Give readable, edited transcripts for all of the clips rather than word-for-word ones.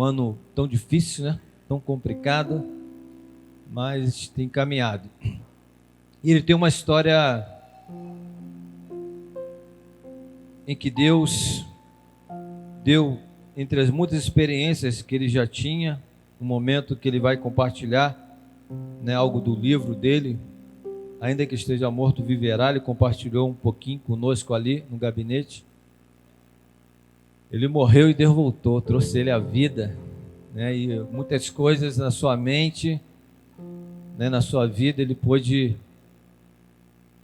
ano tão difícil, né? Tão complicado, mas tem caminhado. E ele tem uma história em que Deus deu, entre as muitas experiências que ele já tinha, um momento que ele vai compartilhar, né, algo do livro dele, ainda que esteja morto, viverá. Ele compartilhou um pouquinho conosco ali no gabinete. Ele morreu e Deus voltou, trouxe ele à vida, né, e muitas coisas na sua mente, né, na sua vida, ele pôde,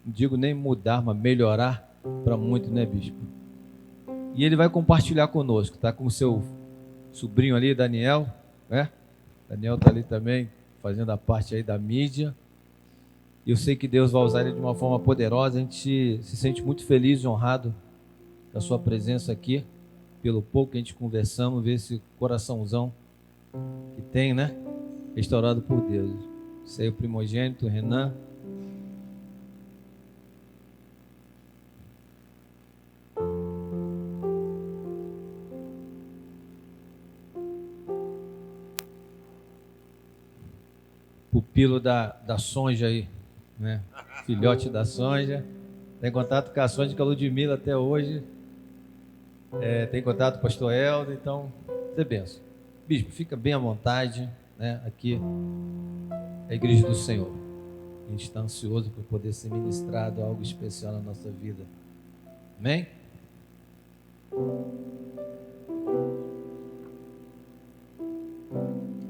não digo nem mudar, mas melhorar para muito, né, bispo? E ele vai compartilhar conosco, tá com o seu sobrinho ali, Daniel, né? Daniel tá ali também, fazendo a parte aí da mídia. E eu sei que Deus vai usar ele de uma forma poderosa. A gente se sente muito feliz e honrado da sua presença aqui, pelo pouco que a gente conversamos, ver esse coraçãozão que tem, né? Restaurado por Deus. Esse aí é o primogênito, Renan. Pupilo da Sonja aí, né? Filhote da Sonja. Tem contato com a Sonja, com a Ludmila até hoje. Tem contato com o pastor Helder, então, você benção. Bispo, fica bem à vontade, né? Aqui é a igreja do Senhor. A gente está ansioso por poder ser ministrado algo especial na nossa vida. Amém?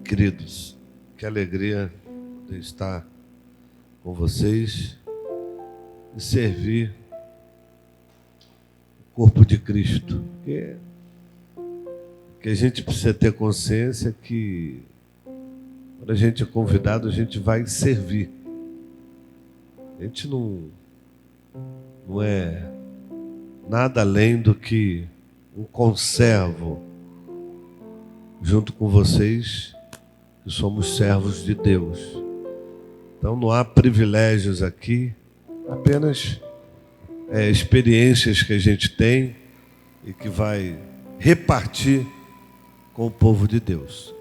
Queridos, que alegria de estar com vocês e servir o corpo de Cristo. Porque a gente precisa ter consciência que quando a gente é convidado, a gente vai servir. A gente não é nada além do que um conservo junto com vocês, que somos servos de Deus. Então não há privilégios aqui, apenas experiências que a gente tem e que vai repartir com o povo de Deus.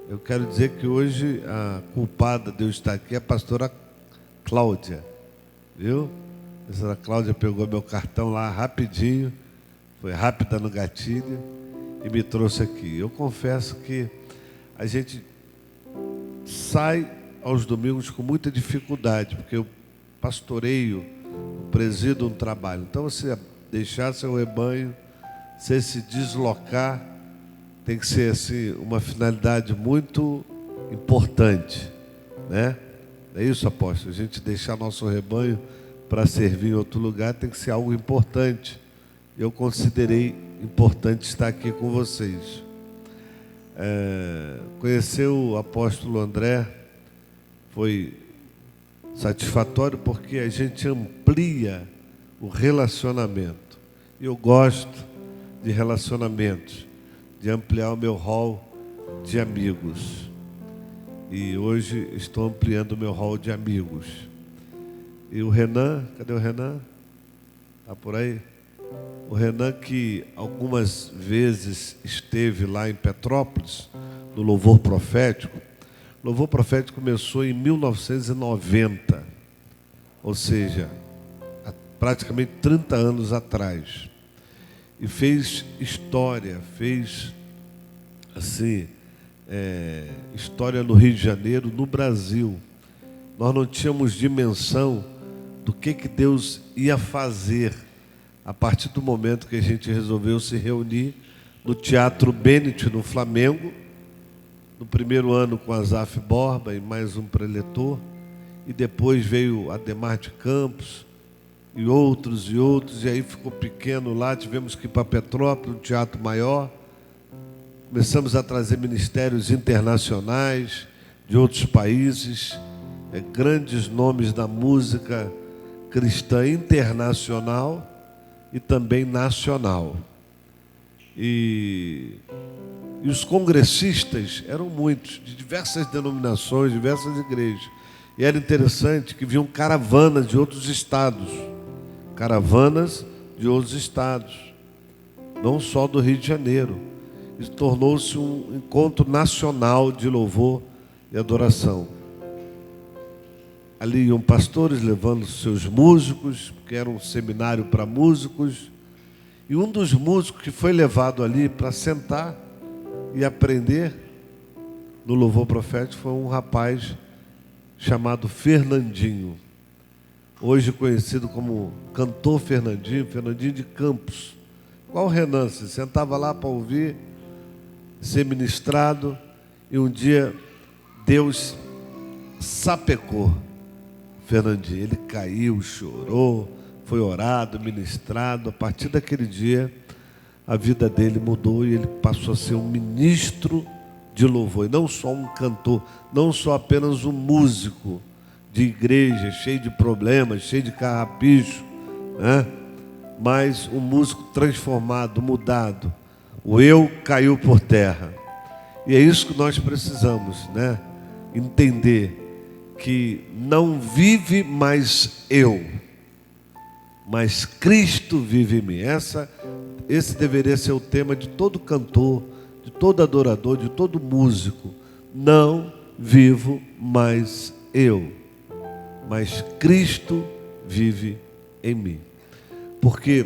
Eu quero dizer que hoje a culpada de eu estar aqui é a pastora Cláudia, viu? A pastora Cláudia pegou meu cartão lá rapidinho, foi rápida no gatilho e me trouxe aqui. Eu confesso que a gente sai aos domingos com muita dificuldade, porque eu pastoreio, presido um trabalho. Então, você deixar seu rebanho, você se deslocar, tem que ser assim, uma finalidade muito importante, né? É isso, apóstolo? A gente deixar nosso rebanho para servir em outro lugar tem que ser algo importante. Eu considerei importante estar aqui com vocês. Conhecer o apóstolo André foi satisfatório porque a gente amplia o relacionamento. Eu gosto de relacionamentos, de ampliar o meu hall de amigos. E hoje estou ampliando o meu hall de amigos. E o Renan, cadê o Renan? Está por aí? O Renan, que algumas vezes esteve lá em Petrópolis, no Louvor Profético. O Louvor Profético começou em 1990, ou seja, há praticamente 30 anos atrás. E fez história, fez assim, história no Rio de Janeiro, no Brasil. Nós não tínhamos dimensão do que Deus ia fazer a partir do momento que a gente resolveu se reunir no Teatro Bennett, no Flamengo, no primeiro ano com Azaf Borba e mais um preletor, e depois veio Ademar de Campos e outros, e aí ficou pequeno lá, tivemos que ir para Petrópolis, um teatro maior. Começamos a trazer ministérios internacionais de outros países, grandes nomes da música cristã internacional e também nacional. E os congressistas eram muitos, de diversas denominações, diversas igrejas. E era interessante que vinham caravanas de outros estados. Caravanas de outros estados, não só do Rio de Janeiro. e tornou-se um encontro nacional de louvor e adoração. Ali iam pastores levando seus músicos, que era um seminário para músicos, e um dos músicos que foi levado ali para sentar e aprender no louvor profético foi um rapaz chamado Fernandinho, hoje conhecido como cantor Fernandinho, Fernandinho de Campos. Qual o Renan? Se sentava lá para ouvir, ser ministrado, e um dia Deus sapecou Fernandinho. Ele caiu, chorou, foi orado, ministrado. A partir daquele dia, a vida dele mudou e ele passou a ser um ministro de louvor. E não só um cantor, não só apenas um músico de igreja, cheio de problemas, cheio de carrapicho, né? Mas um músico transformado, mudado. O eu caiu por terra. E é isso que nós precisamos, né? Entender que não vive mais eu, mas Cristo vive em mim. Esse deveria ser o tema de todo cantor, de todo adorador, de todo músico. Não vivo mais eu, mas Cristo vive em mim. Porque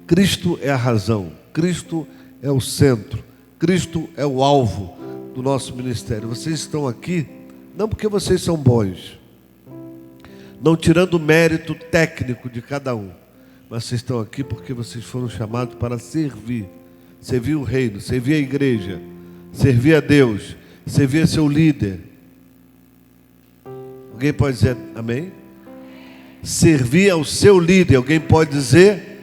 Cristo é a razão, Cristo é o centro, Cristo é o alvo do nosso ministério. Vocês estão aqui não porque vocês são bons, não tirando o mérito técnico de cada um, mas vocês estão aqui porque vocês foram chamados para servir o reino, servir a igreja, servir a Deus, servir a seu líder. Alguém pode dizer amém? Servir ao seu líder. Alguém pode dizer?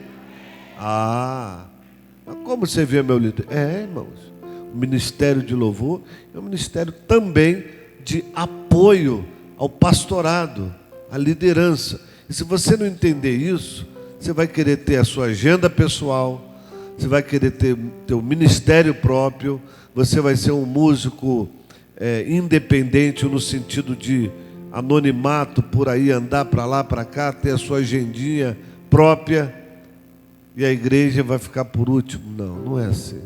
Mas como servir ao meu líder? Irmãos, o ministério de louvor é um ministério também de apoio ao pastorado, à liderança. E se você não entender isso, você vai querer ter a sua agenda pessoal, você vai querer ter o ministério próprio, você vai ser um músico independente no sentido de anonimato, por aí andar para lá, para cá, ter a sua agendinha própria, e a igreja vai ficar por último. Não, não é assim.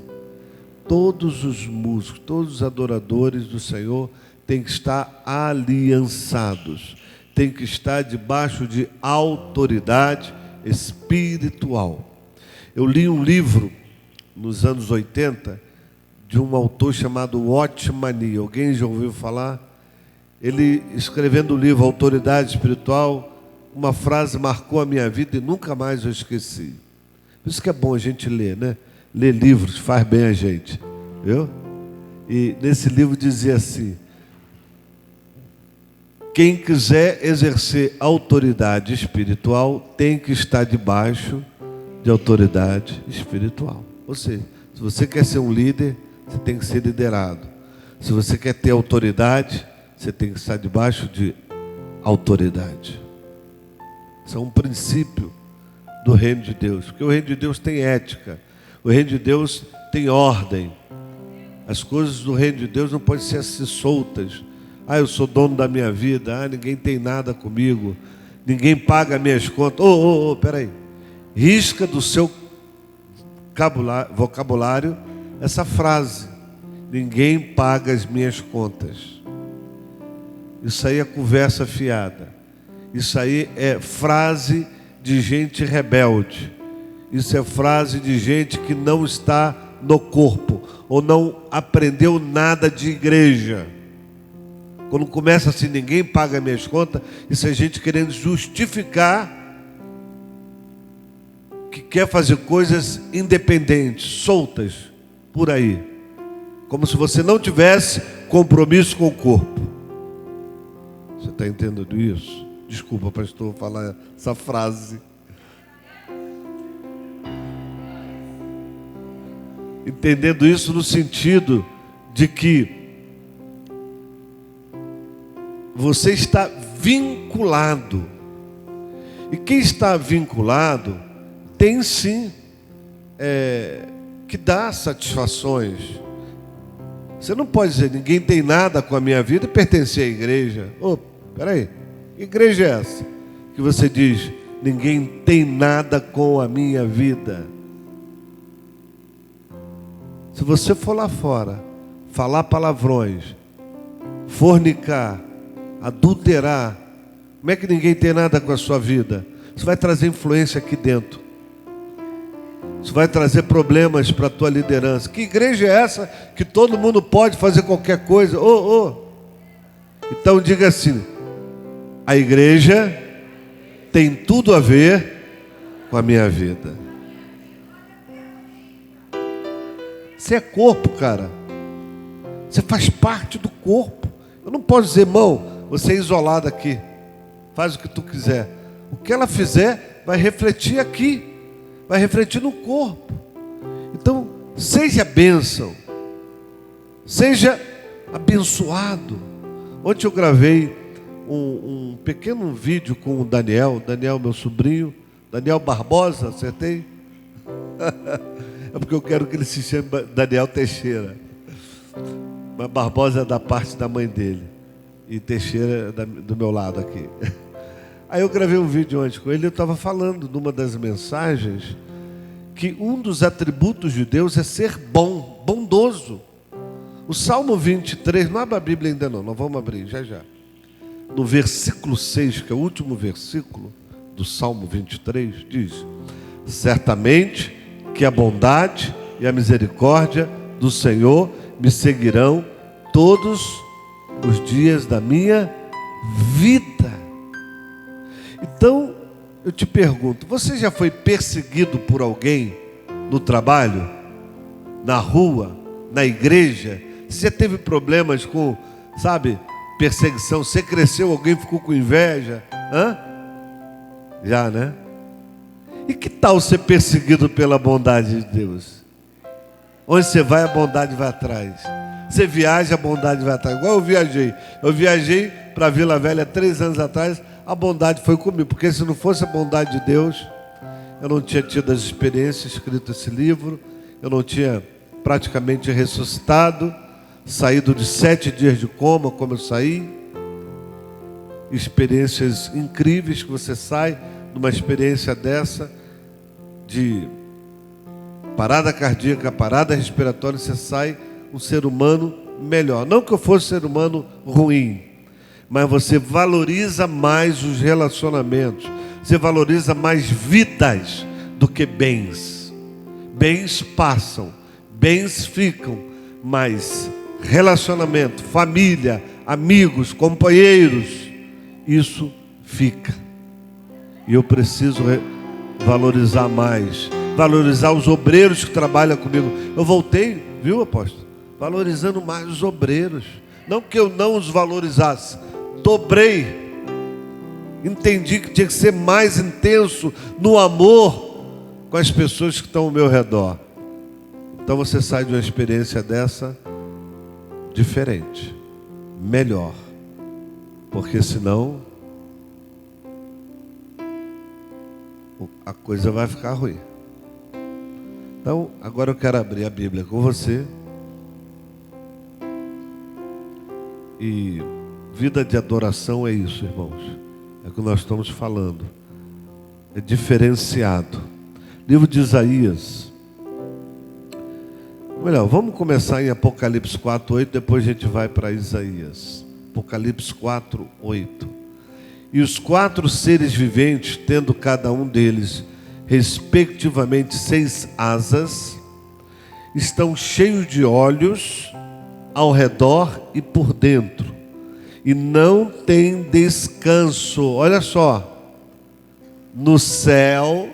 Todos os músicos, todos os adoradores do Senhor têm que estar aliançados, têm que estar debaixo de autoridade espiritual. Eu li um livro nos anos 80 de um autor chamado Watchmani. Alguém já ouviu falar? Ele, escrevendo o livro Autoridade Espiritual, uma frase marcou a minha vida e nunca mais eu esqueci. Por isso que é bom a gente ler, né? Ler livros faz bem a gente, viu? E nesse livro dizia assim: quem quiser exercer autoridade espiritual tem que estar debaixo de autoridade espiritual. Ou seja, se você quer ser um líder, você tem que ser liderado. Se você quer ter autoridade, você tem que estar debaixo de autoridade. Isso é um princípio do reino de Deus. Porque o reino de Deus tem ética. O reino de Deus tem ordem. As coisas do reino de Deus não podem ser assim soltas. Eu sou dono da minha vida. Ninguém tem nada comigo. Ninguém paga minhas contas. Peraí. Risca do seu vocabulário essa frase: ninguém paga as minhas contas. Isso aí é conversa fiada. Isso aí é frase de gente rebelde. Isso é frase de gente que não está no corpo, ou não aprendeu nada de igreja. Quando começa assim, ninguém paga minhas contas, isso é gente querendo justificar que quer fazer coisas independentes, soltas, por aí. Como se você não tivesse compromisso com o corpo. Você está entendendo isso? Desculpa, pastor, falar essa frase. Entendendo isso no sentido de que você está vinculado. E quem está vinculado tem sim que dar satisfações. Você não pode dizer, ninguém tem nada com a minha vida e pertencer à igreja. Peraí, que igreja é essa? Que você diz, ninguém tem nada com a minha vida. Se você for lá fora, falar palavrões, fornicar, adulterar, como é que ninguém tem nada com a sua vida? Isso vai trazer influência aqui dentro. Isso vai trazer problemas para a tua liderança. Que igreja é essa que todo mundo pode fazer qualquer coisa? Então diga assim: a igreja tem tudo a ver com a minha vida. Você é corpo, cara. Você faz parte do corpo. Eu não posso dizer, irmão, você é isolado aqui. Faz o que tu quiser. O que ela fizer vai refletir aqui. Vai refletir no corpo. Então, seja bênção. Seja abençoado. Ontem eu gravei um pequeno vídeo com o Daniel, meu sobrinho, Daniel Barbosa, acertei? É porque eu quero que ele se chame Daniel Teixeira. Mas Barbosa é da parte da mãe dele. E Teixeira é do meu lado aqui. Aí eu gravei um vídeo ontem com ele, eu estava falando numa das mensagens que um dos atributos de Deus é ser bom, bondoso. O Salmo 23, não abre a Bíblia ainda não, nós vamos abrir já já. No versículo 6, que é o último versículo do Salmo 23, diz: certamente que a bondade e a misericórdia do Senhor me seguirão todos os dias da minha vida. Então, eu te pergunto, você já foi perseguido por alguém no trabalho, na rua, na igreja? Você já teve problemas com, perseguição? Você cresceu, alguém ficou com inveja? Já, né? E que tal ser perseguido pela bondade de Deus? Onde você vai, a bondade vai atrás. Você viaja, a bondade vai atrás. Igual eu viajei. Eu viajei para Vila Velha 3 anos atrás, a bondade foi comigo. Porque se não fosse a bondade de Deus, eu não tinha tido as experiências, escrito esse livro, eu não tinha praticamente ressuscitado, saído de 7 dias de coma, como eu saí. Experiências incríveis que você sai numa experiência dessa, de parada cardíaca, parada respiratória, você sai um ser humano melhor. Não que eu fosse ser humano ruim, mas você valoriza mais os relacionamentos, você valoriza mais vidas do que bens. Bens passam, bens ficam, mas relacionamento, família, amigos, companheiros, isso fica. E eu preciso valorizar mais, valorizar os obreiros que trabalham comigo. Eu voltei, viu, apóstolo? Valorizando mais os obreiros. Não que eu não os valorizasse, dobrei. Entendi que tinha que ser mais intenso no amor com as pessoas que estão ao meu redor. Então você sai de uma experiência dessa diferente, melhor, porque senão a coisa vai ficar ruim. Então agora eu quero abrir a Bíblia com você. E vida de adoração é isso, irmãos. É o que nós estamos falando. É diferenciado. Livro de Isaías. Melhor, vamos começar em Apocalipse 4:8, depois a gente vai para Isaías. Apocalipse 4:8. E os 4 seres viventes, tendo cada um deles, respectivamente 6 asas, estão cheios de olhos ao redor e por dentro, e não tem descanso. Olha só, no céu,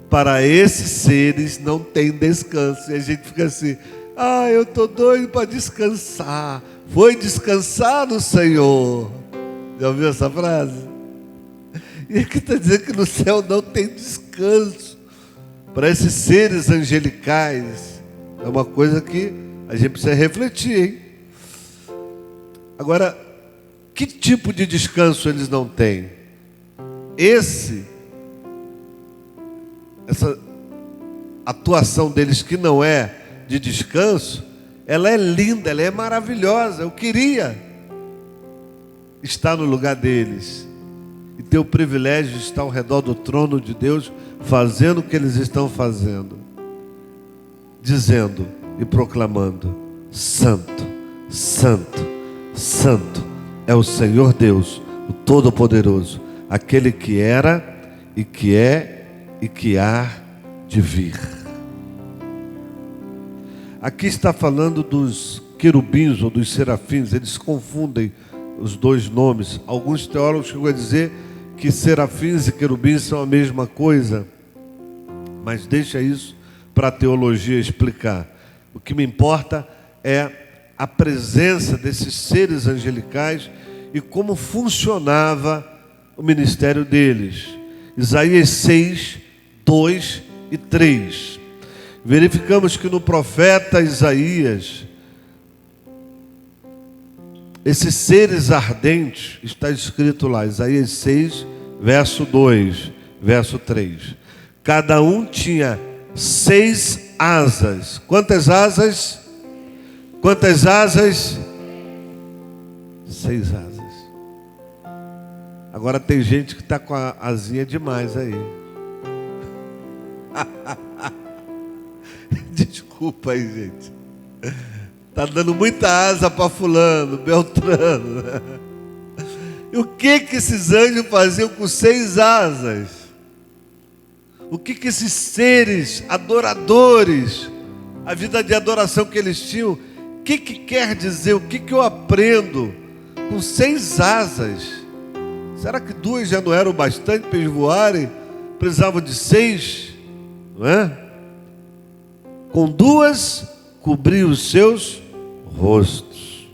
para esses seres não tem descanso. E a gente fica assim: eu estou doido para descansar. Foi descansar no Senhor. Já ouviu essa frase? E aqui está dizendo que no céu não tem descanso para esses seres angelicais. É uma coisa que a gente precisa refletir, hein? Agora, que tipo de descanso eles não têm? Essa atuação deles que não é de descanso, ela é linda, ela é maravilhosa. Eu queria estar no lugar deles e ter o privilégio de estar ao redor do trono de Deus, fazendo o que eles estão fazendo, dizendo: e proclamando: Santo, Santo, Santo é o Senhor Deus, o Todo-Poderoso, aquele que era e que é e que há de vir. Aqui está falando dos querubins ou dos serafins. Eles confundem os dois nomes. Alguns teólogos chegam a dizer que serafins e querubins são a mesma coisa, mas deixa isso para a teologia explicar. O que me importa é a presença desses seres angelicais e como funcionava o ministério deles. Isaías 6, 2 e 3. Verificamos que no profeta Isaías, esses seres ardentes, está escrito lá, Isaías 6, verso 2, verso 3. Cada um tinha 6 asas. Quantas asas? Quantas asas? 6 asas. Agora tem gente que está com a asinha demais aí. Desculpa aí, gente. Está dando muita asa para fulano, Beltrano. E o que esses anjos faziam com 6 asas? O que esses seres adoradores, a vida de adoração que eles tinham, o que quer dizer? O que eu aprendo com 6 asas? Será que 2 já não eram bastante para eles voarem? Precisavam de 6, não é? Com 2 cobriu os seus rostos.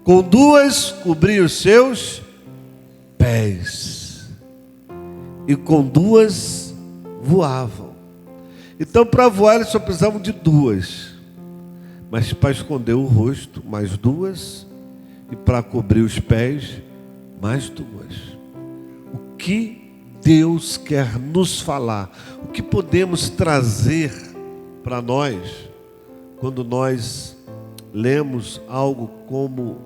Com 2 cobriu os seus pés. E com 2 voavam. Então, para voar, eles só precisavam de 2. Mas para esconder o rosto, mais 2. E para cobrir os pés, mais 2. O que Deus quer nos falar? O que podemos trazer para nós quando nós lemos algo como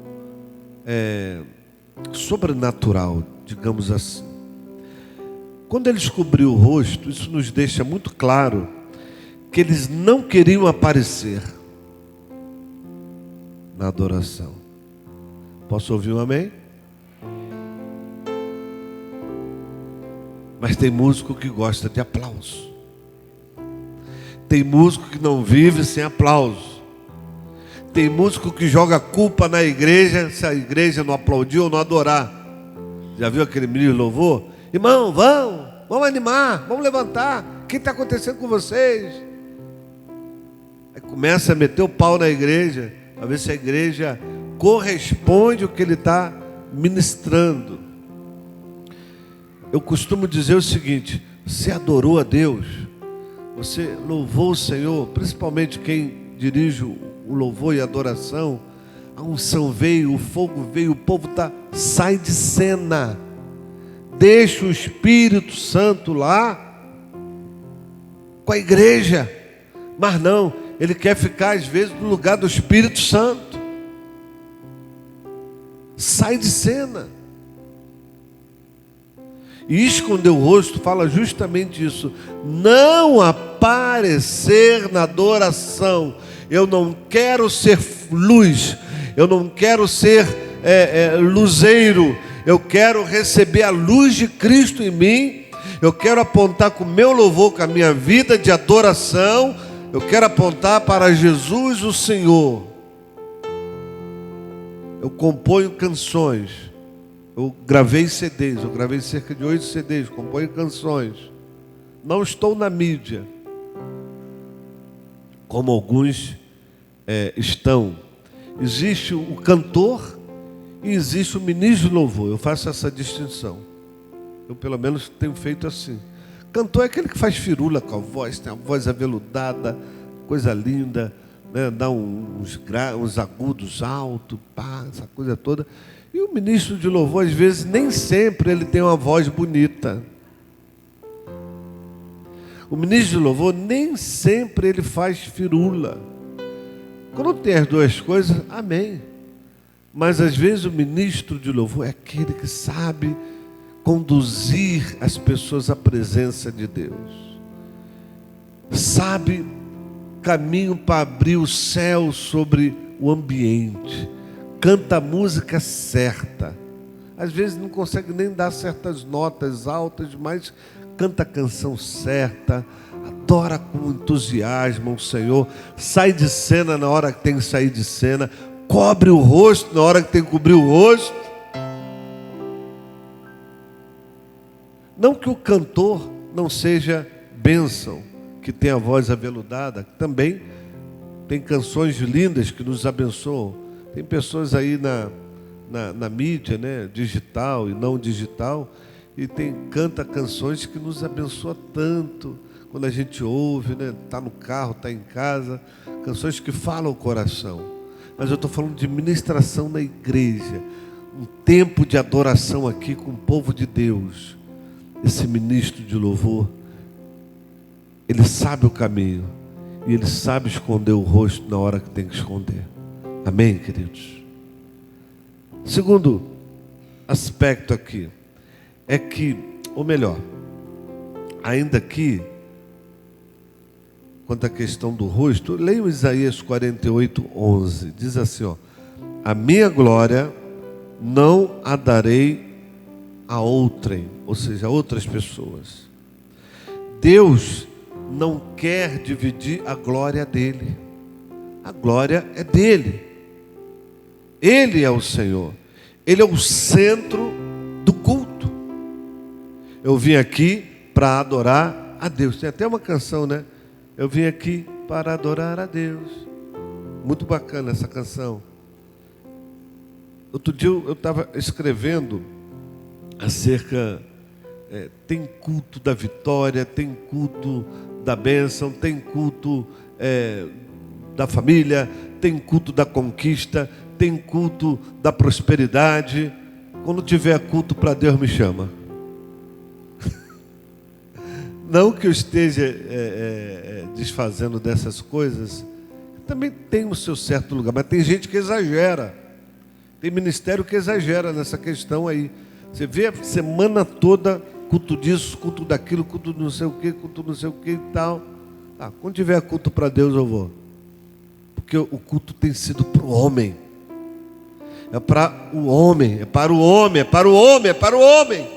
sobrenatural, digamos assim? Quando eles cobriram o rosto, isso nos deixa muito claro que eles não queriam aparecer na adoração. Posso ouvir um amém? Mas tem músico que gosta de aplauso. Tem músico que não vive sem aplauso. Tem músico que joga culpa na igreja se a igreja não aplaudir ou não adorar. Já viu aquele menino de louvor? Irmão, vamos animar, vamos levantar. O que está acontecendo com vocês? Aí começa a meter o pau na igreja, para ver se a igreja corresponde ao que ele está ministrando. Eu costumo dizer o seguinte: você adorou a Deus, você louvou o Senhor, principalmente quem dirige o louvor e a adoração, a unção veio, o fogo veio, o povo sai de cena, deixa o Espírito Santo lá com a igreja, mas não, ele quer ficar às vezes no lugar do Espírito Santo, sai de cena. E esconder o rosto fala justamente isso. Não aparecer na adoração. Eu não quero ser luz. Eu não quero ser luzeiro. Eu quero receber a luz de Cristo em mim. Eu quero apontar com o meu louvor, com a minha vida de adoração. Eu quero apontar para Jesus o Senhor. Eu componho canções. Eu gravei CDs, eu gravei cerca de 8 CDs, componho canções. Não estou na mídia, como alguns estão. Existe o cantor e existe o ministro de louvor. Eu faço essa distinção. Eu pelo menos tenho feito assim. Cantor é aquele que faz firula com a voz, tem a voz aveludada, coisa linda, né? Dá uns agudos altos, essa coisa toda. E o ministro de louvor, às vezes, nem sempre ele tem uma voz bonita. O ministro de louvor, nem sempre ele faz firula. Quando tem as duas coisas, amém. Mas, às vezes, o ministro de louvor é aquele que sabe conduzir as pessoas à presença de Deus. Sabe caminho para abrir o céu sobre o ambiente. Canta a música certa. Às vezes não consegue nem dar certas notas altas, mas canta a canção certa, adora com entusiasmo o Senhor, sai de cena na hora que tem que sair de cena, cobre o rosto na hora que tem que cobrir o rosto. Não que o cantor não seja bênção, que tem a voz aveludada, que também tem canções lindas que nos abençoam. Tem pessoas aí na mídia, né, digital e não digital, e canta canções que nos abençoam tanto, quando a gente ouve, né, está no carro, está em casa, canções que falam o coração. Mas eu estou falando de ministração na igreja, um tempo de adoração aqui com o povo de Deus. Esse ministro de louvor, ele sabe o caminho, e ele sabe esconder o rosto na hora que tem que esconder. Amém, queridos? Segundo aspecto aqui, é que, ou melhor, ainda aqui, quanto à questão do rosto, leia Isaías 48:11, diz assim, ó: a minha glória não a darei a outrem, ou seja, a outras pessoas. Deus não quer dividir a glória dele. A glória é dele. Ele é o Senhor. Ele é o centro do culto. Eu vim aqui para adorar a Deus. Tem até uma canção, né? Eu vim aqui para adorar a Deus. Muito bacana essa canção. Outro dia eu estava escrevendo acerca... tem culto da vitória, tem culto da bênção, tem culto da família, tem culto da conquista, tem culto da prosperidade. Quando tiver culto para Deus, me chama. Não que eu esteja desfazendo dessas coisas, também tem o seu certo lugar, mas tem gente que exagera, tem ministério que exagera nessa questão aí. Você vê a semana toda culto disso, culto daquilo, culto não sei o que, culto não sei o que e tal. Quando tiver culto para Deus eu vou. Porque o culto tem sido para o homem. É para o homem, é para o homem, é para o homem, é para o homem.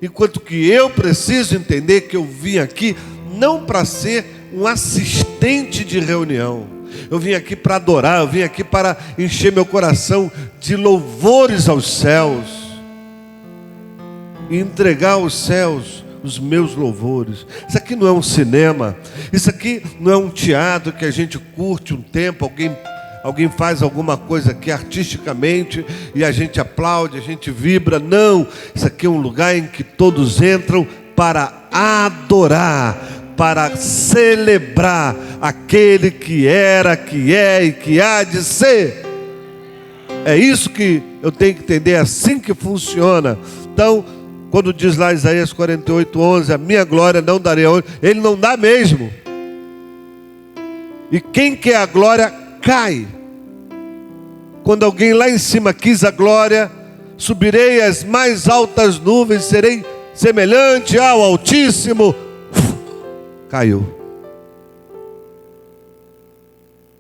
Enquanto que eu preciso entender que eu vim aqui não para ser um assistente de reunião. Eu vim aqui para adorar, eu vim aqui para encher meu coração de louvores aos céus. E entregar aos céus os meus louvores. Isso aqui não é um cinema, isso aqui não é um teatro que a gente curte um tempo, alguém faz alguma coisa aqui artisticamente e a gente aplaude, a gente vibra. Não, isso aqui é um lugar em que todos entram para adorar, para celebrar aquele que era, que é e que há de ser. É isso que eu tenho que entender, é assim que funciona. Então, quando diz lá Isaías 48:11, a minha glória não darei a outro, ele não dá mesmo. E quem quer a glória, cai. Quando alguém lá em cima quis a glória, subirei às mais altas nuvens, serei semelhante ao Altíssimo. Caiu.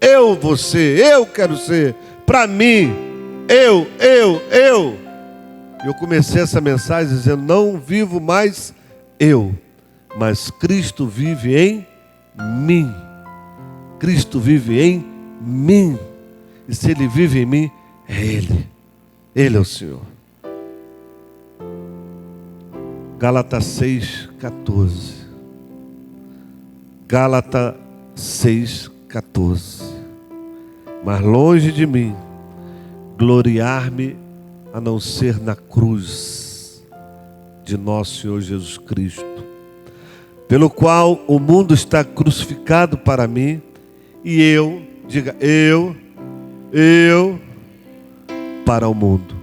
Eu vou ser, eu quero ser, para mim, eu. Eu comecei essa mensagem dizendo: não vivo mais eu, mas Cristo vive em mim. Cristo vive em mim. E se Ele vive em mim, é Ele. Ele é o Senhor. Gálatas 6:14. Gálatas 6:14. Mas longe de mim gloriar-me a não ser na cruz de nosso Senhor Jesus Cristo, pelo qual o mundo está crucificado para mim, e eu, diga, eu para o mundo.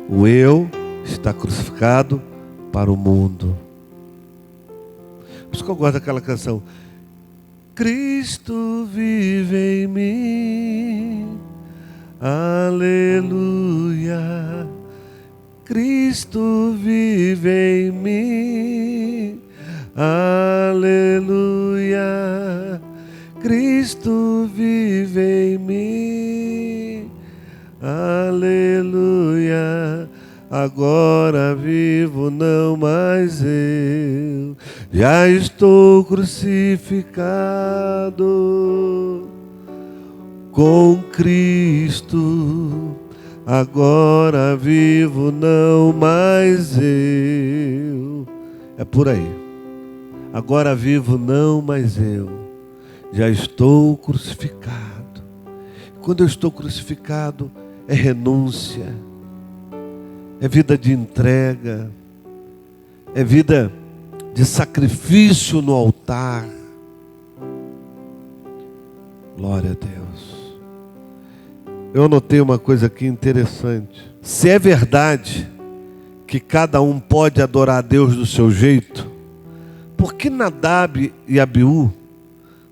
O eu está crucificado para o mundo. Por isso que eu gosto daquela canção: Cristo vive em mim, aleluia. Cristo vive em mim, aleluia. Cristo vive em mim. Aleluia. Agora vivo não mais eu, já estou crucificado com Cristo. Agora vivo não mais eu. É por aí. Agora vivo não mais eu, já estou crucificado. Quando eu estou crucificado, é renúncia, é vida de entrega, é vida de sacrifício no altar. Glória a Deus. Eu anotei uma coisa aqui interessante. Se é verdade que cada um pode adorar a Deus do seu jeito, por que Nadab e Abiú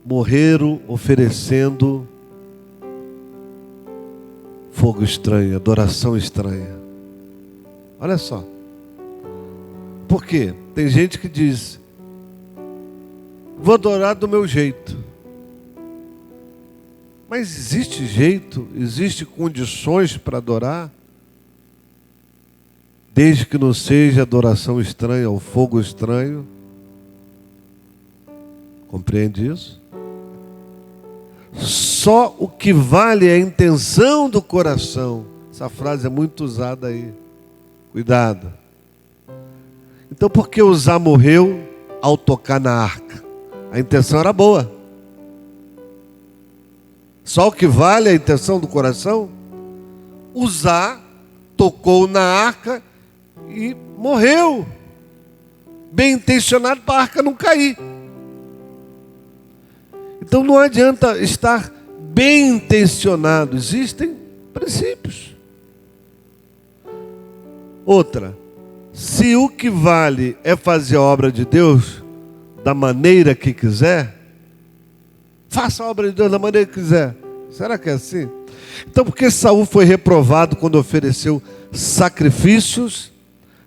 morreram oferecendo fogo estranho, adoração estranha? Olha só. Por quê? Tem gente que diz: vou adorar do meu jeito. Mas existe jeito, existe condições para adorar, desde que não seja adoração estranha ou fogo estranho. Compreende isso? Só o que vale é a intenção do coração. Essa frase é muito usada aí. Cuidado. Então por que Uzá morreu ao tocar na arca? A intenção era boa. Só o que vale é a intenção do coração? Uzá tocou na arca e morreu. Bem intencionado para a arca não cair. Então não adianta estar bem intencionado. Existem princípios. Outra, se o que vale é fazer a obra de Deus da maneira que quiser, faça a obra de Deus da maneira que quiser. Será que é assim? Então por que Saul foi reprovado quando ofereceu sacrifícios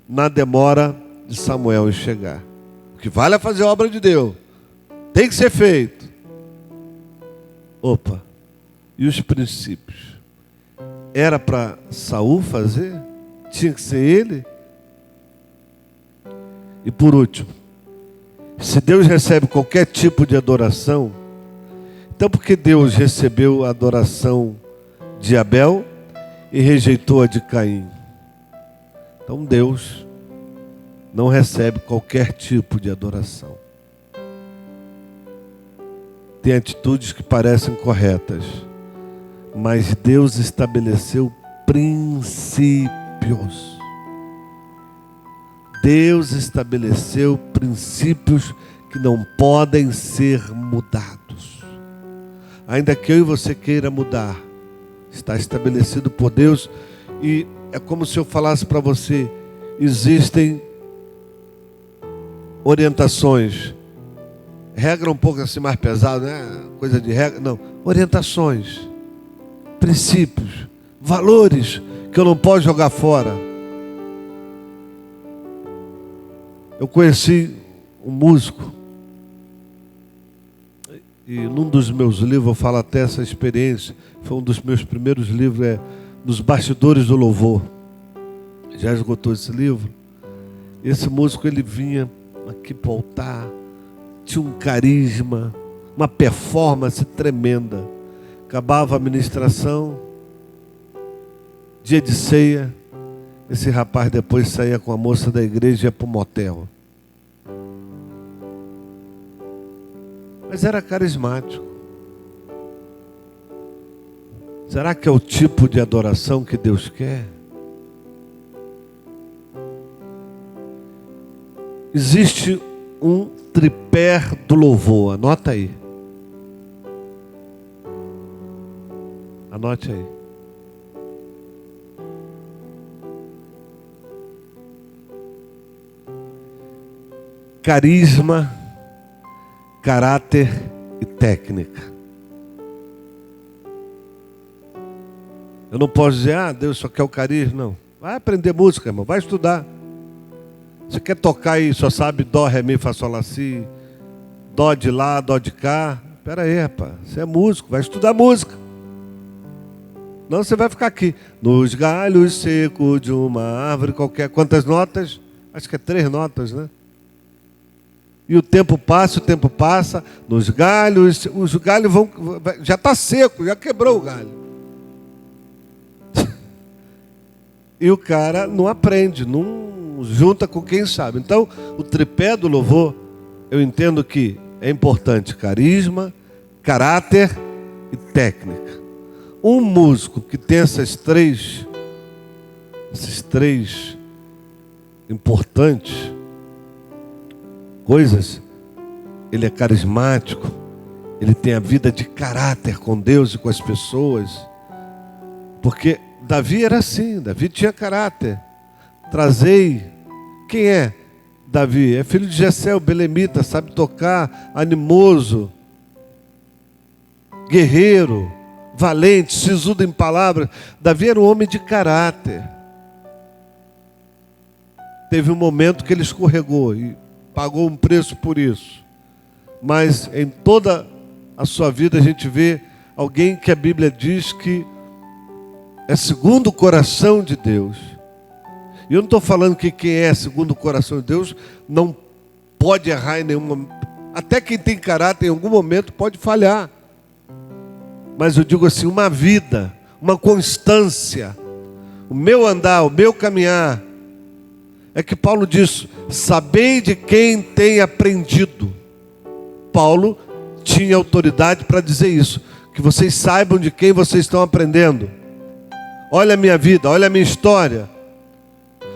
na demora de Samuel em chegar? O que vale é fazer a obra de Deus. Tem que ser feito. Opa, e os princípios? Era para Saul fazer? Tinha que ser ele? E por último, se Deus recebe qualquer tipo de adoração, então por que Deus recebeu a adoração de Abel e rejeitou a de Caim? Então Deus não recebe qualquer tipo de adoração. Tem atitudes que parecem corretas, mas Deus estabeleceu princípios. Deus estabeleceu princípios que não podem ser mudados. Ainda que eu e você queira mudar, está estabelecido por Deus. E é como se eu falasse para você: existem orientações. Regra um pouco assim mais pesado, né? Coisa de regra. Não. Orientações, princípios, valores que eu não posso jogar fora. Eu conheci um músico, e num dos meus livros eu falo até essa experiência. Foi um dos meus primeiros livros, Nos Bastidores do Louvor. Já esgotou esse livro? Esse músico, ele vinha aqui para o altar, tinha um carisma, uma performance tremenda. Acabava a ministração, dia de ceia, esse rapaz depois saía com a moça da igreja e ia para o motel. Mas era carismático. Será que é o tipo de adoração que Deus quer? Existe um tripé do louvor, anota aí. Anote aí. Carisma, caráter e técnica. Eu não posso dizer: Deus só quer o carisma. Não. Vai aprender música, irmão. Vai estudar. Você quer tocar e só sabe dó, ré, mi, fá, sol, lá, si, dó de lá, dó de cá. Espera aí, rapaz, você é músico, vai estudar música. Não, você vai ficar aqui. Nos galhos secos de uma árvore qualquer. Quantas notas? Acho que é 3 notas, né? E o tempo passa. Nos galhos, os galhos vão... Já está seco, já quebrou o galho. E o cara não aprende, não junta com quem sabe. Então, o tripé do louvor, eu entendo que é importante carisma, caráter e técnica. Um músico que tem esses três importantes coisas, ele é carismático, ele tem a vida de caráter com Deus e com as pessoas. Porque Davi era assim, Davi tinha caráter. Trazei, quem é Davi? É filho de Jessé, o belemita, sabe tocar, animoso, guerreiro, valente, sisudo em palavras. Davi era um homem de caráter. Teve um momento que ele escorregou e pagou um preço por isso. Mas em toda a sua vida a gente vê alguém que a Bíblia diz que é segundo o coração de Deus. E eu não estou falando que quem é segundo o coração de Deus não pode errar em nenhum momento. Até quem tem caráter em algum momento pode falhar. Mas eu digo assim, uma vida, uma constância, o meu andar, o meu caminhar, é que Paulo diz, sabei de quem tem aprendido. Paulo tinha autoridade para dizer isso, que vocês saibam de quem vocês estão aprendendo. Olha a minha vida, olha a minha história.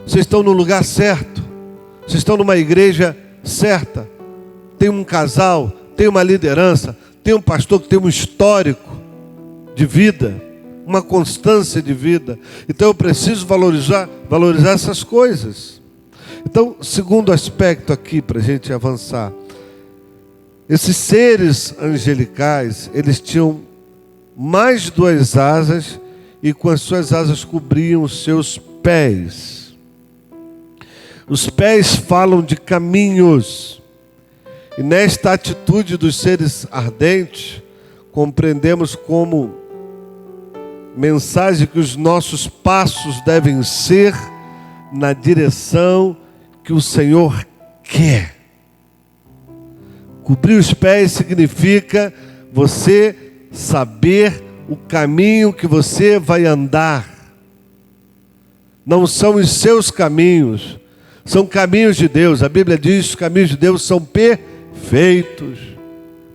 Vocês estão no lugar certo, vocês estão numa igreja certa, tem um casal, tem uma liderança, tem um pastor que tem um histórico de vida, uma constância de vida. Então eu preciso valorizar essas coisas. Então, segundo aspecto aqui, para a gente avançar, esses seres angelicais, eles tinham mais 2 asas e com as suas asas cobriam os seus pés. Os pés falam de caminhos. E nesta atitude dos seres ardentes, compreendemos como mensagem que os nossos passos devem ser na direção que o Senhor quer. Cobrir os pés significa você saber o caminho que você vai andar. Não são os seus caminhos, são caminhos de Deus. A Bíblia diz que os caminhos de Deus são perfeitos.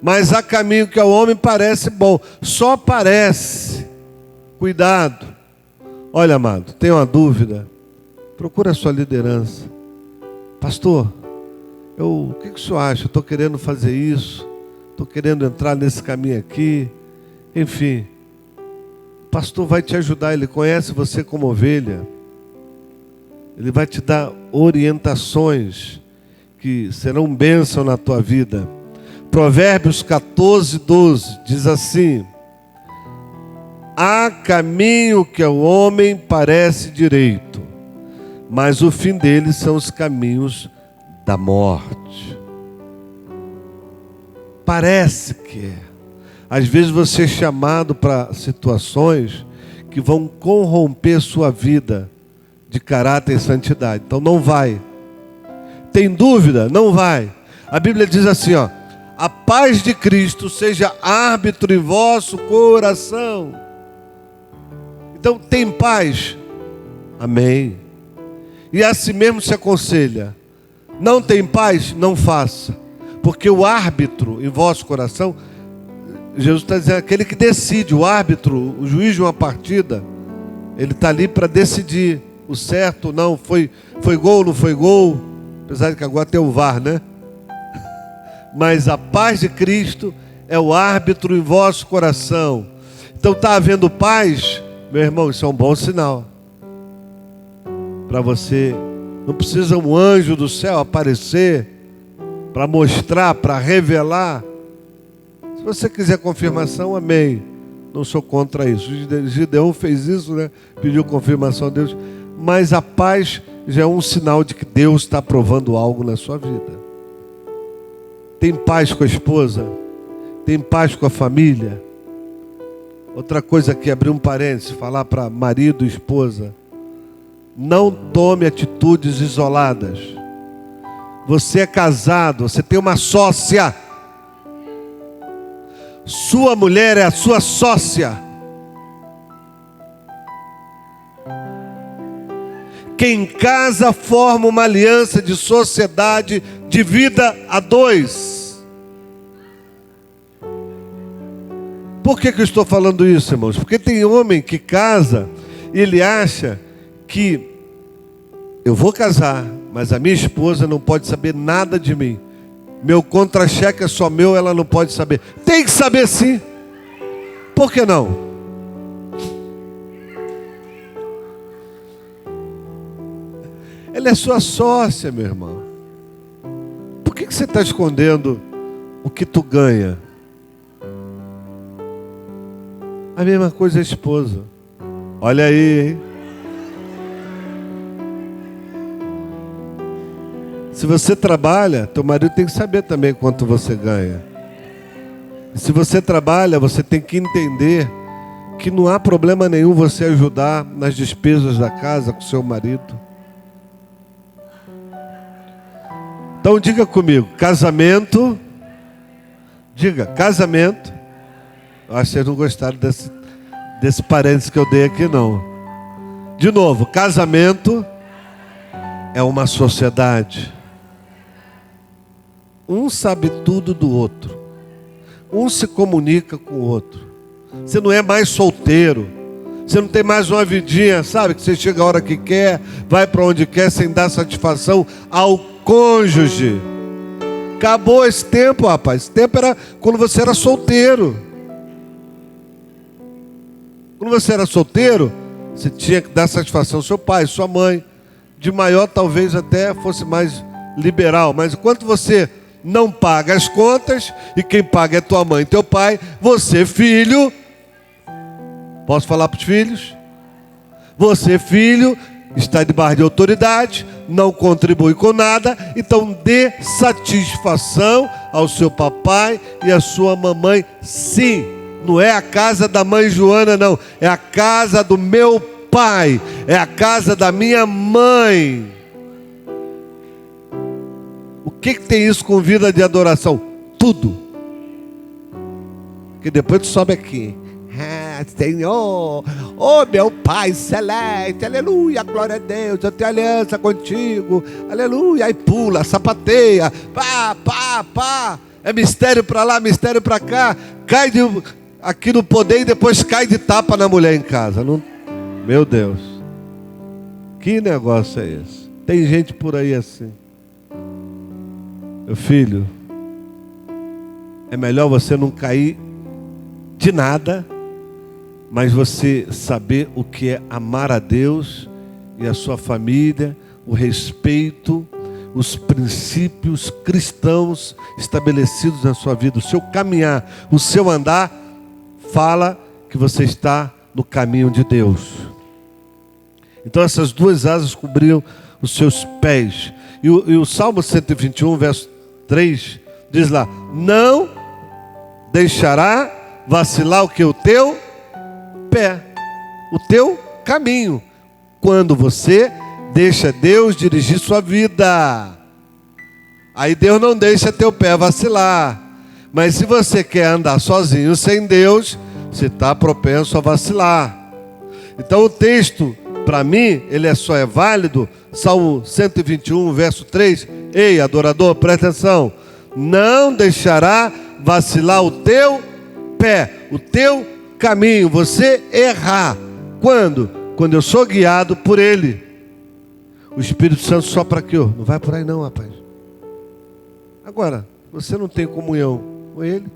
Mas há caminho que ao homem parece bom, só parece. Cuidado. Olha, amado, tem uma dúvida, procura a sua liderança. Pastor, o que o senhor acha? Eu estou querendo fazer isso, estou querendo entrar nesse caminho aqui. Enfim, o pastor vai te ajudar, ele conhece você como ovelha. Ele vai te dar orientações que serão bênção na tua vida. Provérbios 14:12 diz assim: há caminho que ao homem parece direito, mas o fim dele são os caminhos da morte. Parece que é. Às vezes você é chamado para situações que vão corromper sua vida de caráter e santidade. Então não vai. Tem dúvida? Não vai. A Bíblia diz assim, ó: a paz de Cristo seja árbitro em vosso coração. Então tem paz? Amém. E assim mesmo se aconselha. Não tem paz? Não faça. Porque o árbitro em vosso coração, Jesus está dizendo, aquele que decide, o árbitro, o juiz de uma partida, ele está ali para decidir o certo ou não, foi gol ou não foi gol, apesar de que agora tem o VAR, né? Mas a paz de Cristo é o árbitro em vosso coração. Então está havendo paz, meu irmão, isso é um bom sinal. Para você, não precisa um anjo do céu aparecer para mostrar, para revelar. Se você quiser confirmação, amém. Não sou contra isso. Gideão fez isso, né? Pediu confirmação a Deus. Mas a paz já é um sinal de que Deus está provando algo na sua vida. Tem paz com a esposa? Tem paz com a família? Outra coisa aqui, abrir um parênteses, falar para marido e esposa. Não tome atitudes isoladas. Você é casado, você tem uma sócia. Sua mulher é a sua sócia. Quem casa forma uma aliança de sociedade, de vida a dois. Por que eu estou falando isso, irmãos? Porque tem homem que casa e ele acha que eu vou casar, mas a minha esposa não pode saber nada de mim. Meu contra-cheque é só meu, ela não pode saber. Tem que saber sim. Por que não? Ela é sua sócia, meu irmão. Por que você está escondendo o que tu ganha? A mesma coisa é a esposa. Olha aí, hein? Se você trabalha, teu marido tem que saber também quanto você ganha. Se você trabalha, você tem que entender que não há problema nenhum você ajudar nas despesas da casa com seu marido. Então diga comigo, casamento. Diga, casamento. Eu acho que vocês não gostaram desse parênteses que eu dei aqui, não. De novo, casamento é uma sociedade. Um sabe tudo do outro. Um se comunica com o outro. Você não é mais solteiro. Você não tem mais uma vidinha, sabe? Que você chega a hora que quer, vai para onde quer, sem dar satisfação ao cônjuge. Acabou esse tempo, rapaz. Esse tempo era quando você era solteiro. Quando você era solteiro, você tinha que dar satisfação ao seu pai, sua mãe. De maior, talvez até fosse mais liberal. Mas enquanto você não paga as contas, e quem paga é tua mãe e teu pai, você, filho, posso falar para os filhos? Você, filho, está debaixo de autoridade, não contribui com nada, então dê satisfação ao seu papai e à sua mamãe, sim. Não é a casa da mãe Joana, não. É a casa do meu pai. É a casa da minha mãe. O que tem isso com vida de adoração? Tudo. Que depois tu sobe aqui. Ah, Senhor, oh meu Pai celeste, aleluia, glória a Deus, eu tenho aliança contigo, aleluia, aí pula, sapateia, pá, pá, pá, é mistério para lá, mistério para cá, cai aqui no poder e depois cai de tapa na mulher em casa. Não... Meu Deus, que negócio é esse? Tem gente por aí assim. Meu filho, é melhor você não cair de nada, mas você saber o que é amar a Deus e a sua família, o respeito, os princípios cristãos estabelecidos na sua vida, o seu caminhar, o seu andar, fala que você está no caminho de Deus. Então essas duas asas cobriam os seus pés. E o Salmo 121, verso 3, diz lá: não deixará vacilar o que? O teu pé, o teu caminho, quando você deixa Deus dirigir sua vida. Aí Deus não deixa teu pé vacilar. Mas se você quer andar sozinho, sem Deus, você está propenso a vacilar. Então o texto, para mim, ele só é válido, Salmo 121, verso 3. Ei, adorador, presta atenção. Não deixará vacilar o teu pé, o teu caminho, você errar. Quando? Quando eu sou guiado por Ele. O Espírito Santo sopra aqui, ó. Não vai por aí não, rapaz. Agora, você não tem comunhão com Ele,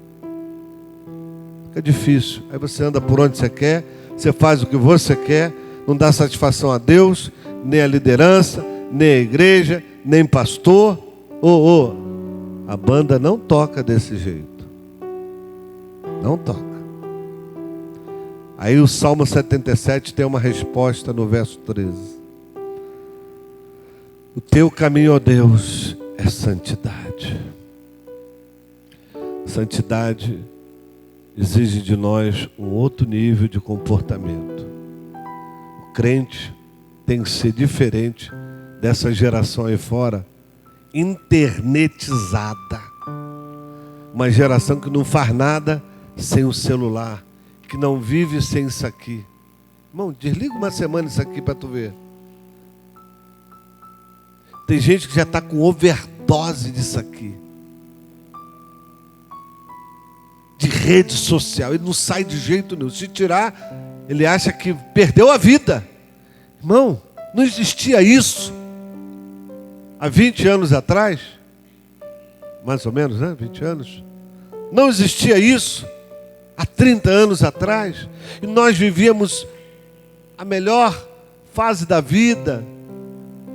fica difícil. Aí você anda por onde você quer, você faz o que você quer, não dá satisfação a Deus, nem a liderança, nem a igreja, nem pastor. A banda não toca desse jeito. Não toca. Aí o Salmo 77 tem uma resposta no verso 13. O teu caminho, ó Deus, é santidade. Santidade exige de nós um outro nível de comportamento. O crente tem que ser diferente dessa geração aí fora, internetizada. Uma geração que não faz nada sem o celular, que não vive sem isso aqui. Irmão, desliga uma semana isso aqui para tu ver. Tem gente que já está com overdose disso aqui. De rede social. Ele não sai de jeito nenhum. Se tirar, ele acha que perdeu a vida. Irmão, não existia isso. Há 20 anos atrás, mais ou menos, né? 20 anos. Não existia isso. Há 30 anos atrás. E nós vivíamos a melhor fase da vida.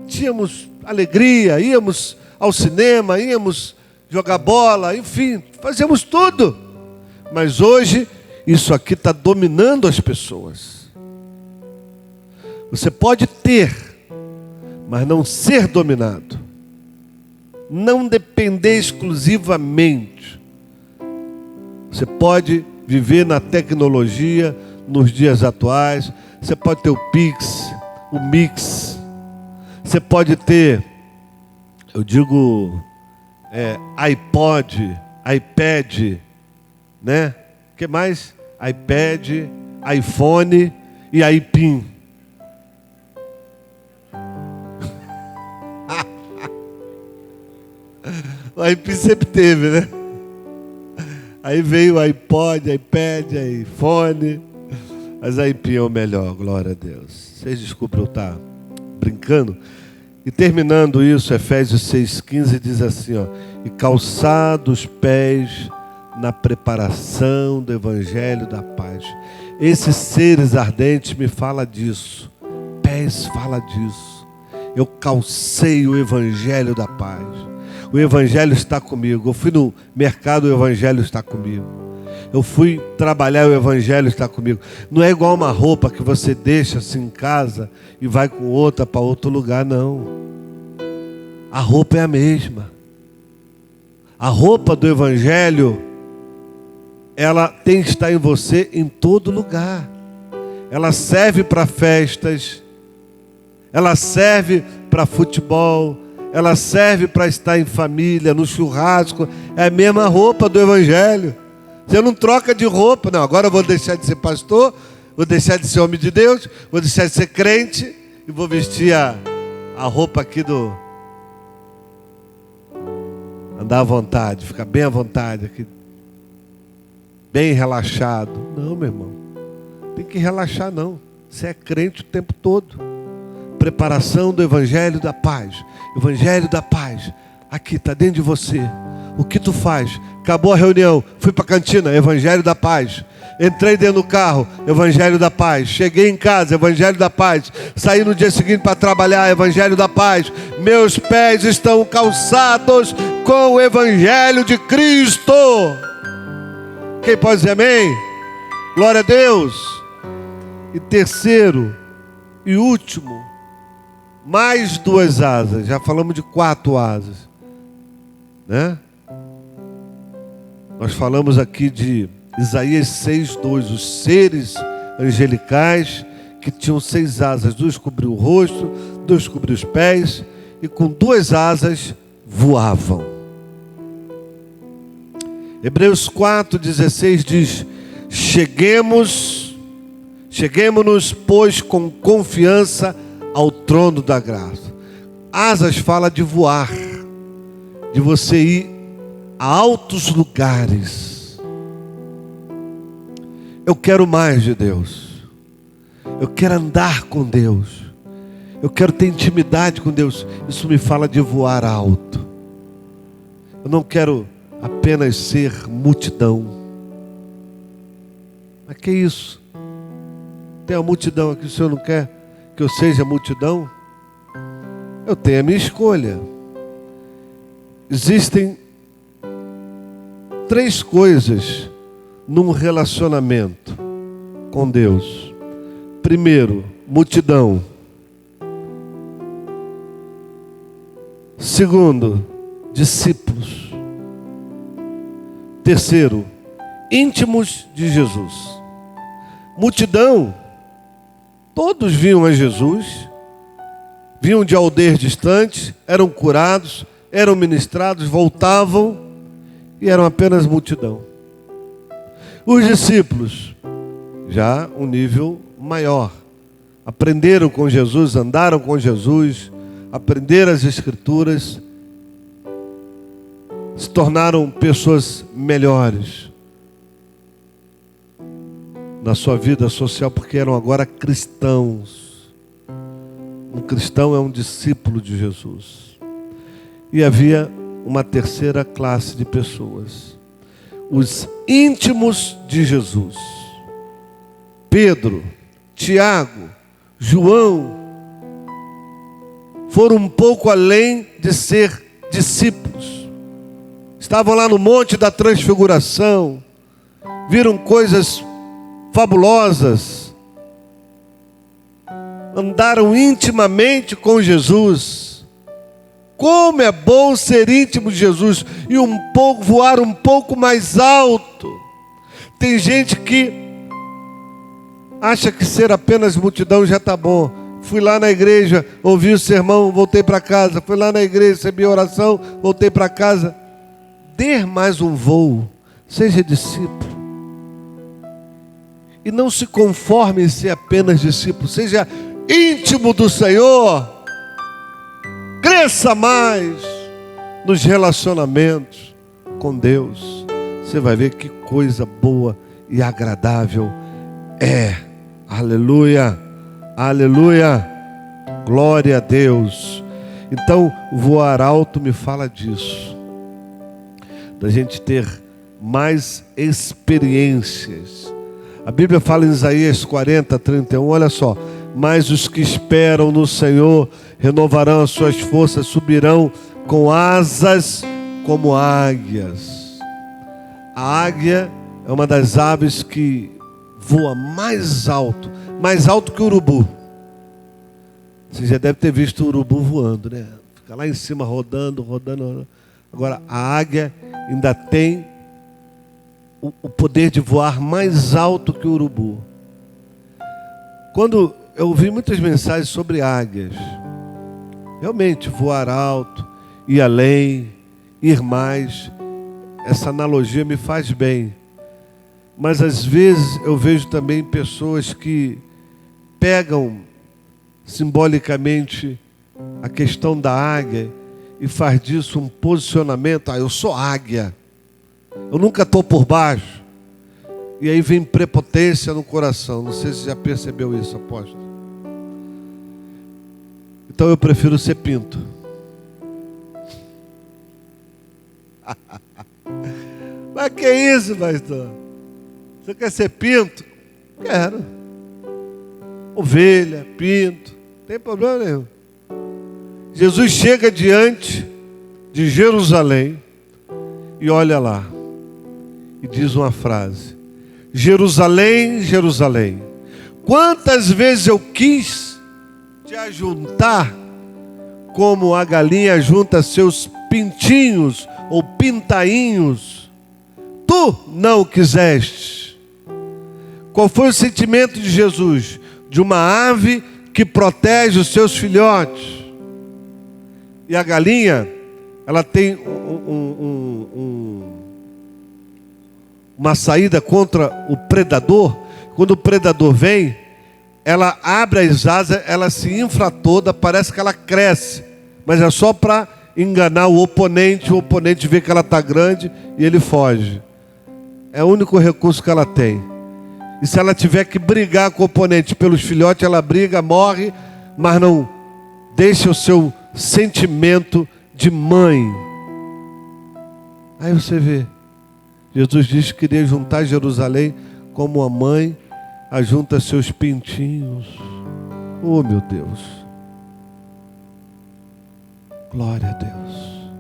Tínhamos alegria, íamos ao cinema, íamos jogar bola, enfim, fazíamos tudo. Mas hoje, isso aqui está dominando as pessoas. Você pode ter, mas não ser dominado. Não depender exclusivamente. Você pode viver na tecnologia, nos dias atuais. Você pode ter o Pix, o Mix. Você pode ter, eu digo, iPod, iPad, né? O que mais? iPad, iPhone e iPin. O iPin sempre teve, né? Aí veio o iPod, iPad, iPhone. Mas iPin é o melhor, glória a Deus. Vocês desculpem eu estar brincando. E terminando isso, Efésios 6,15 diz assim, ó: e calçados os pés na preparação do Evangelho da paz. Esses seres ardentes me fala disso. Pés fala disso. Eu calcei o Evangelho da paz. O Evangelho está comigo. Eu fui no mercado, o Evangelho está comigo. Eu fui trabalhar, o Evangelho está comigo. Não é igual uma roupa que você deixa assim em casa e vai com outra para outro lugar, não. A roupa é a mesma. A roupa do Evangelho, ela tem que estar em você em todo lugar. Ela serve para festas, ela serve para futebol, ela serve para estar em família, no churrasco. É a mesma roupa do Evangelho. Você não troca de roupa, não. Agora eu vou deixar de ser pastor, vou deixar de ser homem de Deus, vou deixar de ser crente e vou vestir a roupa aqui do... Andar à vontade, ficar bem à vontade aqui, bem relaxado. Não, meu irmão, tem que relaxar não. Você é crente o tempo todo. Preparação do Evangelho da paz. Evangelho da paz. Aqui, está dentro de você. O que tu faz? Acabou a reunião, fui para a cantina, Evangelho da paz. Entrei dentro do carro, Evangelho da paz. Cheguei em casa, Evangelho da paz. Saí no dia seguinte para trabalhar, Evangelho da paz. Meus pés estão calçados com o Evangelho de Cristo. Quem pode dizer amém? Glória a Deus. E terceiro e último, mais 2 asas. Já falamos de 4 asas, né? Nós falamos aqui de Isaías 6:2, os seres angelicais que tinham 6 asas, 2 cobriam o rosto, 2 cobriam os pés, e com 2 asas voavam. Hebreus 4:16 diz: cheguemos-nos, pois, com confiança ao trono da graça. Asas fala de voar, de você ir a altos lugares. Eu quero mais de Deus. Eu quero andar com Deus. Eu quero ter intimidade com Deus. Isso me fala de voar alto. Eu não quero apenas ser multidão. Mas que isso? Tem uma multidão aqui, o Senhor não quer que eu seja multidão? Eu tenho a minha escolha. Existem 3 coisas num relacionamento com Deus. Primeiro, multidão. Segundo, discípulos. Terceiro, íntimos de Jesus. Multidão, todos vinham a Jesus, vinham de aldeias distantes, eram curados, eram ministrados, voltavam e eram apenas multidão. Os discípulos, já um nível maior, aprenderam com Jesus, andaram com Jesus, aprenderam as Escrituras, se tornaram pessoas melhores na sua vida social, porque eram agora cristãos. Um cristão é um discípulo de Jesus. E havia uma terceira classe de pessoas, os íntimos de Jesus. Pedro, Tiago, João foram um pouco além de ser discípulos. Estavam lá no Monte da Transfiguração, viram coisas fabulosas, andaram intimamente com Jesus. Como é bom ser íntimo de Jesus e voar um pouco mais alto. Tem gente que acha que ser apenas multidão já está bom. Fui lá na igreja, ouvi o sermão, voltei para casa. Fui lá na igreja, recebi a oração, voltei para casa. Dê mais um voo, seja discípulo. E não se conforme em ser apenas discípulo, seja íntimo do Senhor. Cresça mais nos relacionamentos com Deus. Você vai ver que coisa boa e agradável é. Aleluia, aleluia, glória a Deus. Então, voar alto me fala disso, da gente ter mais experiências. A Bíblia fala em Isaías 40, 31, olha só: mas os que esperam no Senhor renovarão as suas forças, subirão com asas como águias. A águia é uma das aves que voa mais alto que o urubu. Você já deve ter visto o urubu voando, né? Fica lá em cima rodando. Agora, a águia ainda tem o poder de voar mais alto que o urubu. Quando eu ouvi muitas mensagens sobre águias, realmente voar alto, ir além, ir mais, essa analogia me faz bem. Mas às vezes eu vejo também pessoas que pegam simbolicamente a questão da águia e faz disso um posicionamento. Eu sou águia, eu nunca estou por baixo. E aí vem prepotência no coração. Não sei se você já percebeu isso, apóstolo. Então eu prefiro ser pinto. Mas que isso, pastor? Você quer ser pinto? Quero. Ovelha, pinto, não tem problema nenhum. Jesus chega diante de Jerusalém e olha lá e diz uma frase: Jerusalém, Jerusalém, quantas vezes eu quis te ajuntar como a galinha junta seus pintinhos ou pintainhos, tu não o quiseste. Qual foi o sentimento de Jesus? De uma ave que protege os seus filhotes. E a galinha, ela tem uma saída contra o predador. Quando o predador vem, ela abre as asas, ela se infla toda, parece que ela cresce. Mas é só para enganar o oponente vê que ela está grande e ele foge. É o único recurso que ela tem. E se ela tiver que brigar com o oponente pelos filhotes, ela briga, morre, mas não deixa o seu sentimento de mãe. Aí você vê, Jesus disse que queria juntar Jerusalém como a mãe ajunta seus pintinhos. Oh, meu Deus. Glória a Deus.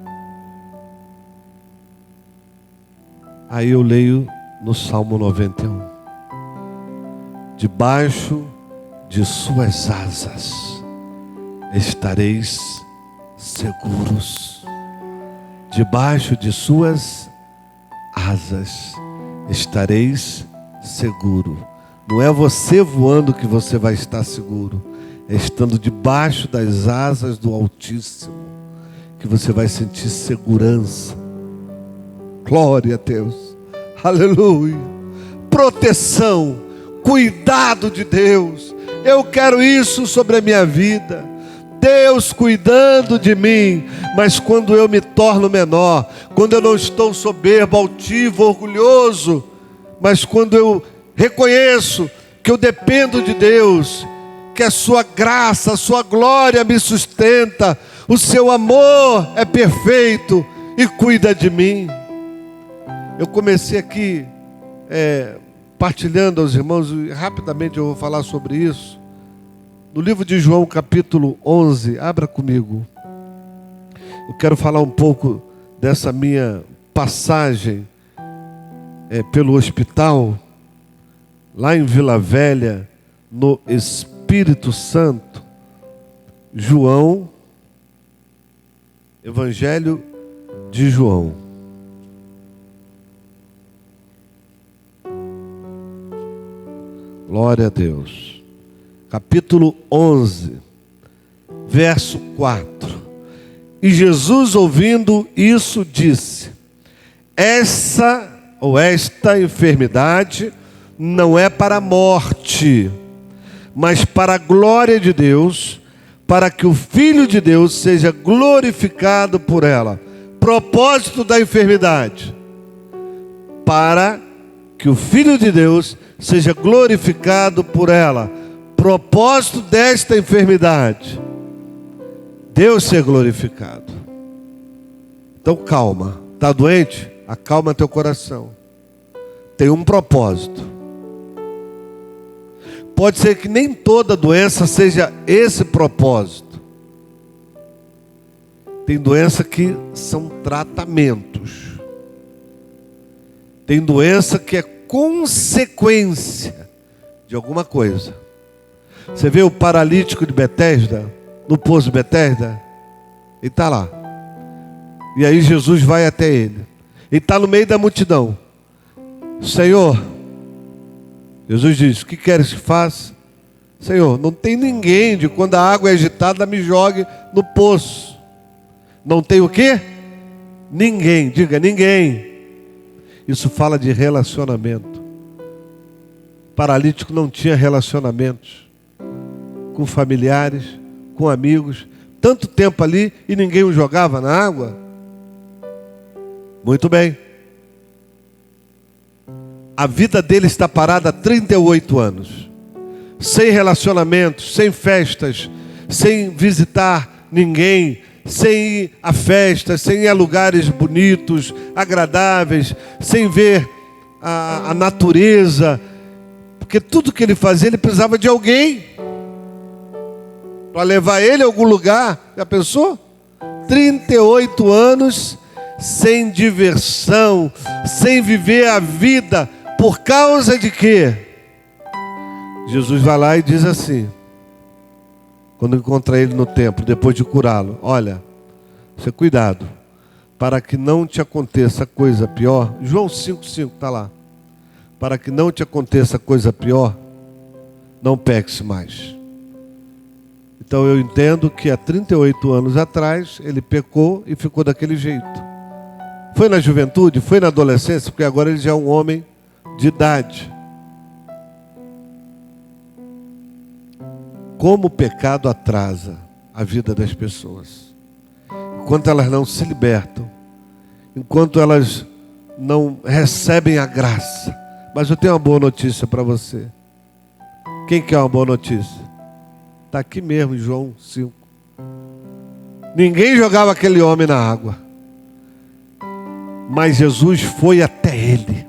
Aí eu leio no Salmo 91. Debaixo de suas asas estareis seguros. Debaixo de suas asas estareis seguro. Não é você voando que você vai estar seguro, é estando debaixo das asas do Altíssimo que você vai sentir segurança. Glória a Deus, aleluia. Proteção, cuidado de Deus. Eu quero isso sobre a minha vida, Deus cuidando de mim. Mas quando eu me torno menor, quando eu não estou soberbo, altivo, orgulhoso, mas quando eu reconheço que eu dependo de Deus, que a sua graça, a sua glória me sustenta, o seu amor é perfeito e cuida de mim. Eu comecei aqui partilhando aos irmãos, e rapidamente eu vou falar sobre isso. No livro de João, capítulo 11, abra comigo. Eu quero falar um pouco dessa minha passagem pelo hospital, lá em Vila Velha, no Espírito Santo. João, Evangelho de João. Glória a Deus. Capítulo 11, verso 4. E Jesus, ouvindo isso, disse: esta enfermidade não é para a morte, mas para a glória de Deus, para que o Filho de Deus seja glorificado por ela. Propósito da enfermidade: para que o Filho de Deus seja glorificado por ela. Propósito desta enfermidade: Deus ser glorificado. Então calma, está doente? Acalma teu coração. Tem um propósito. Pode ser que nem toda doença seja esse propósito. Tem doença que são tratamentos. Tem doença que é consequência de alguma coisa. Você vê o paralítico de Betesda, no poço de Betesda? Ele está lá. E aí Jesus vai até ele. Ele está no meio da multidão. Senhor, Jesus diz: o que queres que faça? Senhor, não tem ninguém de quando a água é agitada me jogue no poço. Não tem o quê? Ninguém, diga ninguém. Isso fala de relacionamento. O paralítico não tinha relacionamentos com familiares, com amigos, tanto tempo ali e ninguém o jogava na água. Muito bem. A vida dele está parada há 38 anos. Sem relacionamentos, sem festas, sem visitar ninguém, sem ir a festas, sem ir a lugares bonitos, agradáveis, sem ver a natureza. Porque tudo que ele fazia, ele precisava de alguém para levar ele a algum lugar. Já pensou? 38 anos sem diversão, sem viver a vida. Por causa de quê? Jesus vai lá e diz assim, quando encontra ele no templo, depois de curá-lo: olha, você cuidado, para que não te aconteça coisa pior. João 5,5 está lá. Para que não te aconteça coisa pior, não peques mais. Então eu entendo que há 38 anos atrás ele pecou e ficou daquele jeito. Foi na juventude, foi na adolescência, porque agora ele já é um homem de idade. Como o pecado atrasa a vida das pessoas. Enquanto elas não se libertam, enquanto elas não recebem a graça. Mas eu tenho uma boa notícia para você. Quem quer uma boa notícia? Está aqui mesmo em João 5. Ninguém jogava aquele homem na água, mas Jesus foi até ele.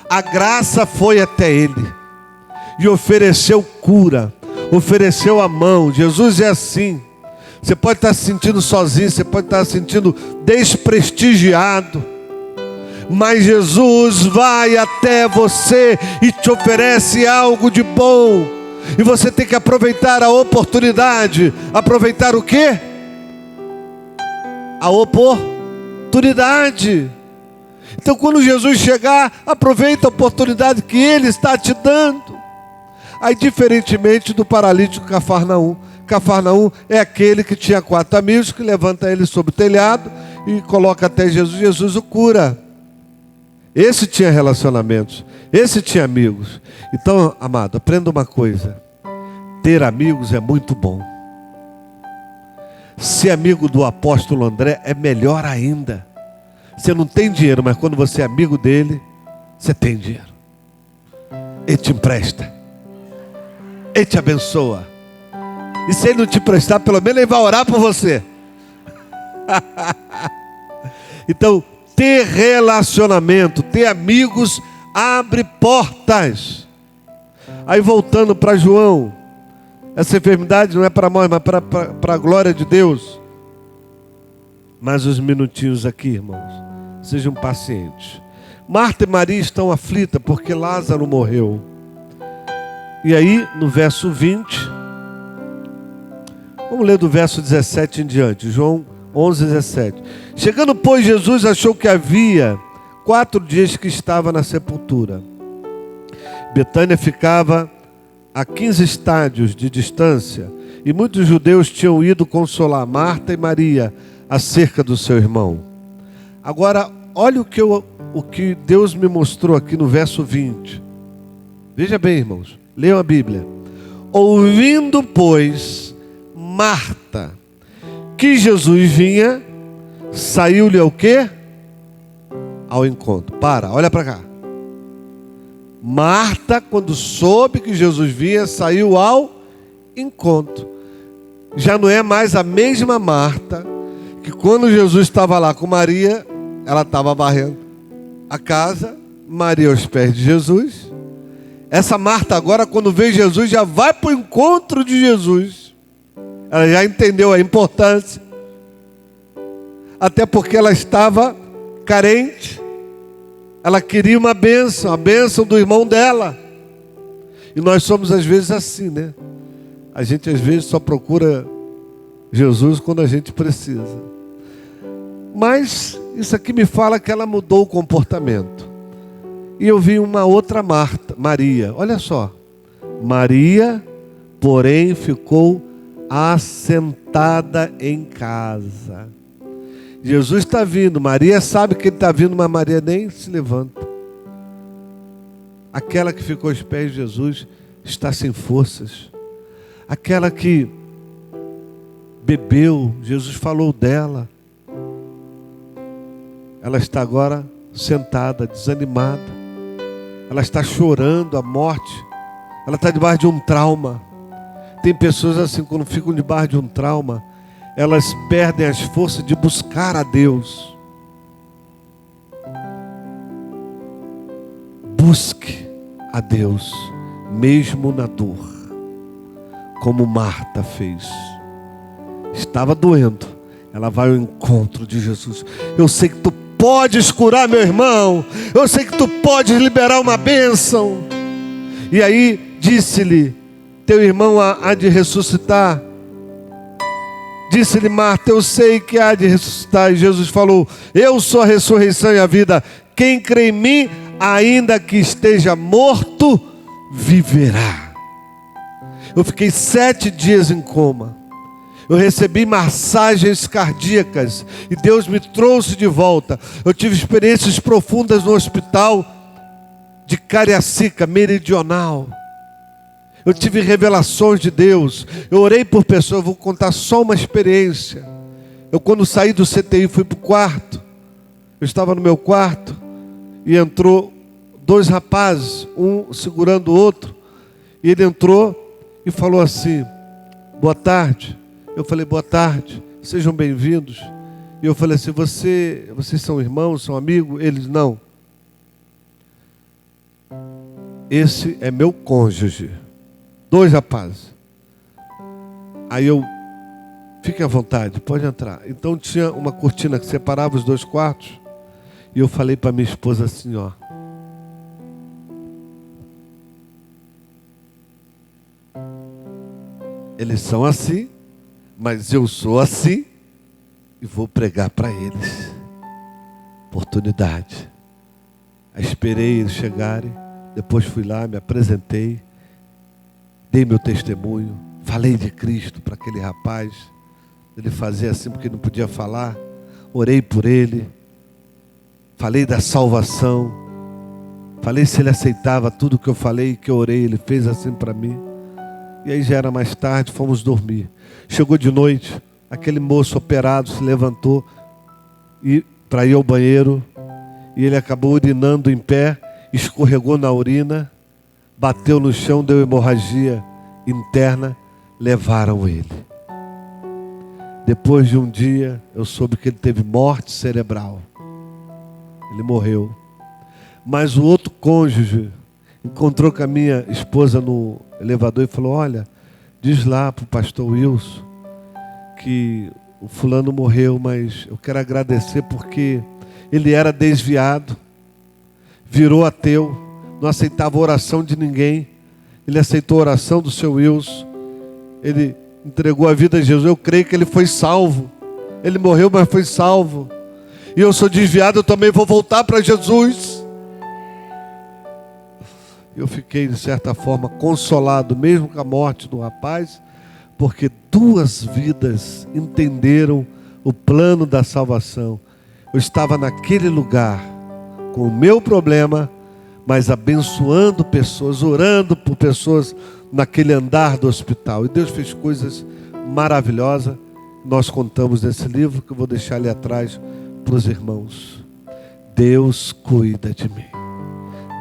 A graça foi até ele e ofereceu cura, ofereceu a mão. Jesus é assim. Você pode estar se sentindo sozinho, você pode estar se sentindo desprestigiado, mas Jesus vai até você e te oferece algo de bom. E você tem que aproveitar a oportunidade. Aproveitar o quê? A oportunidade. Então, quando Jesus chegar, aproveita a oportunidade que Ele está te dando. Aí, diferentemente do paralítico Cafarnaum. Cafarnaum é aquele que tinha 4 amigos, que levanta ele sobre o telhado e coloca até Jesus. Jesus o cura. Esse tinha relacionamentos. Esse tinha amigos. Então, amado, aprenda uma coisa. Ter amigos é muito bom. Ser amigo do apóstolo André é melhor ainda. Você não tem dinheiro, mas quando você é amigo dele, você tem dinheiro. Ele te empresta. Ele te abençoa. E se ele não te prestar, pelo menos ele vai orar por você. Então, ter relacionamento, ter amigos, abre portas. Aí voltando para João, essa enfermidade não é para nós, mas para a glória de Deus. Mais uns minutinhos aqui, irmãos. Sejam pacientes. Marta e Maria estão aflitas porque Lázaro morreu. E aí, no verso 20, vamos ler do verso 17 em diante. João 11, 17. Chegando, pois, Jesus achou que havia 4 dias que estava na sepultura. Betânia ficava a 15 estádios de distância, e muitos judeus tinham ido consolar Marta e Maria acerca do seu irmão. Agora, olha o que Deus me mostrou aqui no verso 20. Veja bem, irmãos, leiam a Bíblia. Ouvindo, pois, Marta que Jesus vinha, saiu-lhe ao quê? Ao encontro. Olha para cá. Marta, quando soube que Jesus vinha, saiu ao encontro. Já não é mais a mesma Marta que quando Jesus estava lá com Maria, ela estava varrendo a casa, Maria aos pés de Jesus. Essa Marta agora, quando vê Jesus, já vai para o encontro de Jesus. Ela já entendeu a importância. Até porque ela estava carente. Ela queria uma bênção, a bênção do irmão dela. E nós somos às vezes assim, né? A gente às vezes só procura Jesus quando a gente precisa. Mas isso aqui me fala que ela mudou o comportamento. E eu vi uma outra Marta, Maria. Olha só. Maria, porém, ficou assentada em casa. Jesus está vindo. Maria sabe que ele está vindo, mas Maria nem se levanta. Aquela que ficou aos pés de Jesus está sem forças. Aquela que bebeu, Jesus falou dela. Ela está agora sentada, desanimada. Ela está chorando a morte. Ela está debaixo de um trauma. Tem pessoas assim, quando ficam debaixo de um trauma, elas perdem as forças de buscar a Deus. Busque a Deus, mesmo na dor, como Marta fez. Estava doendo, ela vai ao encontro de Jesus. Eu sei que tu podes curar meu irmão, eu sei que tu podes liberar uma bênção. E aí disse-lhe, teu irmão há de ressuscitar. Disse-lhe Marta, eu sei que há de ressuscitar. E Jesus falou, eu sou a ressurreição e a vida. Quem crê em mim, ainda que esteja morto, viverá. Eu fiquei 7 dias em coma. Eu recebi massagens cardíacas e Deus me trouxe de volta. Eu tive experiências profundas no hospital de Cariacica, Meridional. Eu tive revelações de Deus. Eu orei por pessoas. Eu vou contar só uma experiência. Eu, quando saí do CTI, fui para o quarto. Eu estava no meu quarto e entrou 2 rapazes, um segurando o outro. E ele entrou e falou assim, boa tarde. Eu falei, boa tarde, sejam bem-vindos. E eu falei assim, vocês são irmãos, são amigos? Eles, não. Esse é meu cônjuge. 2 rapazes. Aí eu, fique à vontade, pode entrar. Então tinha uma cortina que separava os 2 quartos. E eu falei para minha esposa assim, ó. Eles são assim, mas eu sou assim e vou pregar para eles. Oportunidade. Esperei eles chegarem, depois fui lá, me apresentei, dei meu testemunho, falei de Cristo para aquele rapaz. Ele fazia assim porque não podia falar. Orei por ele, falei da salvação, falei se ele aceitava tudo que eu falei, que eu orei. Ele fez assim para mim. E aí já era mais tarde, fomos dormir. Chegou de noite, aquele moço operado se levantou para ir ao banheiro, e ele acabou urinando em pé, escorregou na urina, bateu no chão, deu hemorragia interna, levaram ele. Depois de um dia, eu soube que ele teve morte cerebral. Ele morreu. Mas o outro cônjuge encontrou com a minha esposa no elevador e falou: olha, diz lá para o pastor Wilson que o fulano morreu, mas eu quero agradecer porque ele era desviado, virou ateu, não aceitava a oração de ninguém. Ele aceitou a oração do seu Wilson, ele entregou a vida a Jesus. Eu creio que ele foi salvo. Ele morreu, mas foi salvo. E eu sou desviado, eu também vou voltar para Jesus. Eu fiquei, de certa forma, consolado, mesmo com a morte do rapaz, porque 2 vidas entenderam o plano da salvação. Eu estava naquele lugar, com o meu problema, mas abençoando pessoas, orando por pessoas naquele andar do hospital. E Deus fez coisas maravilhosas. Nós contamos nesse livro, que eu vou deixar ali atrás para os irmãos. Deus cuida de mim.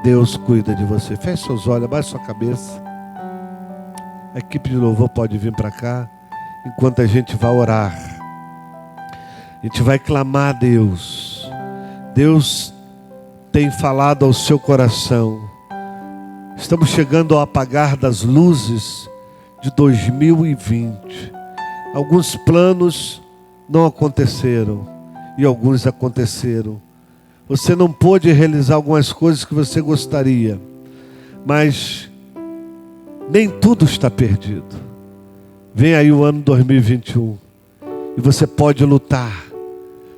Deus cuida de você. Feche seus olhos, abaixe sua cabeça. A equipe de louvor pode vir para cá, enquanto a gente vai orar. A gente vai clamar a Deus. Deus tem falado ao seu coração. Estamos chegando ao apagar das luzes de 2020. Alguns planos não aconteceram e alguns aconteceram. Você não pôde realizar algumas coisas que você gostaria, mas nem tudo está perdido. Vem aí o ano 2021 e você pode lutar,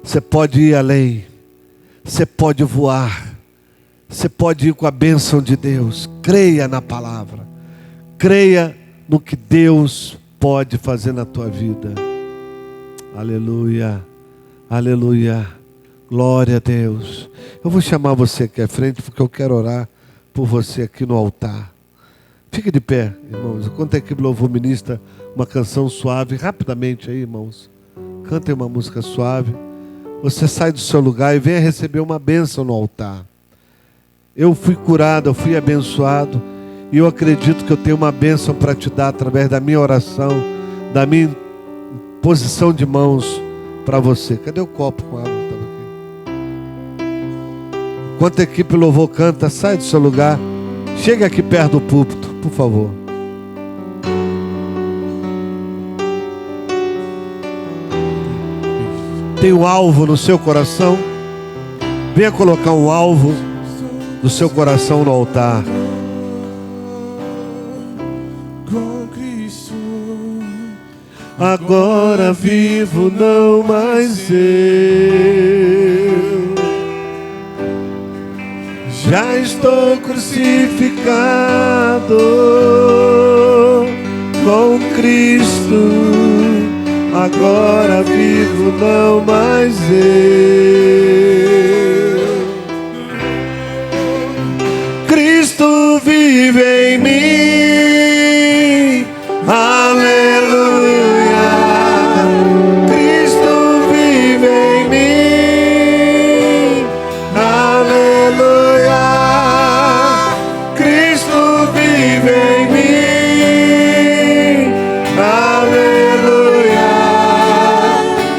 você pode ir além, você pode voar, você pode ir com a bênção de Deus. Creia na palavra, creia no que Deus pode fazer na tua vida. Aleluia, aleluia. Glória a Deus. Eu vou chamar você aqui à frente, porque eu quero orar por você aqui no altar. Fique de pé, irmãos. Enquanto a equipe do louvor ministra uma canção suave, rapidamente aí, irmãos. Cantem uma música suave. Você sai do seu lugar e venha receber uma bênção no altar. Eu fui curado, eu fui abençoado. E eu acredito que eu tenho uma bênção para te dar através da minha oração, da minha posição de mãos para você. Cadê o copo com água? Enquanto a equipe louvor canta, sai do seu lugar, chega aqui perto do púlpito, por favor. Tem um alvo no seu coração? Venha colocar um alvo do seu coração no altar. Com Cristo, agora vivo, não mais eu. Já estou crucificado com Cristo, agora vivo, não mais eu. Cristo vive em mim, aleluia. Cristo vive em mim, aleluia.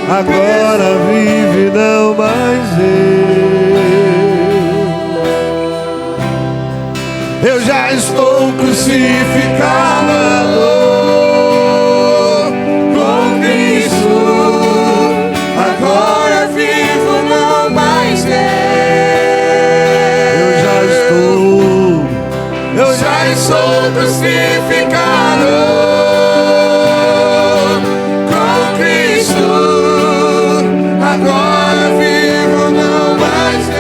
Agora vive, não mais eu já estou crucificado com Cristo, agora vivo, não mais eu já estou crucificado com Cristo, agora vivo, não mais eu.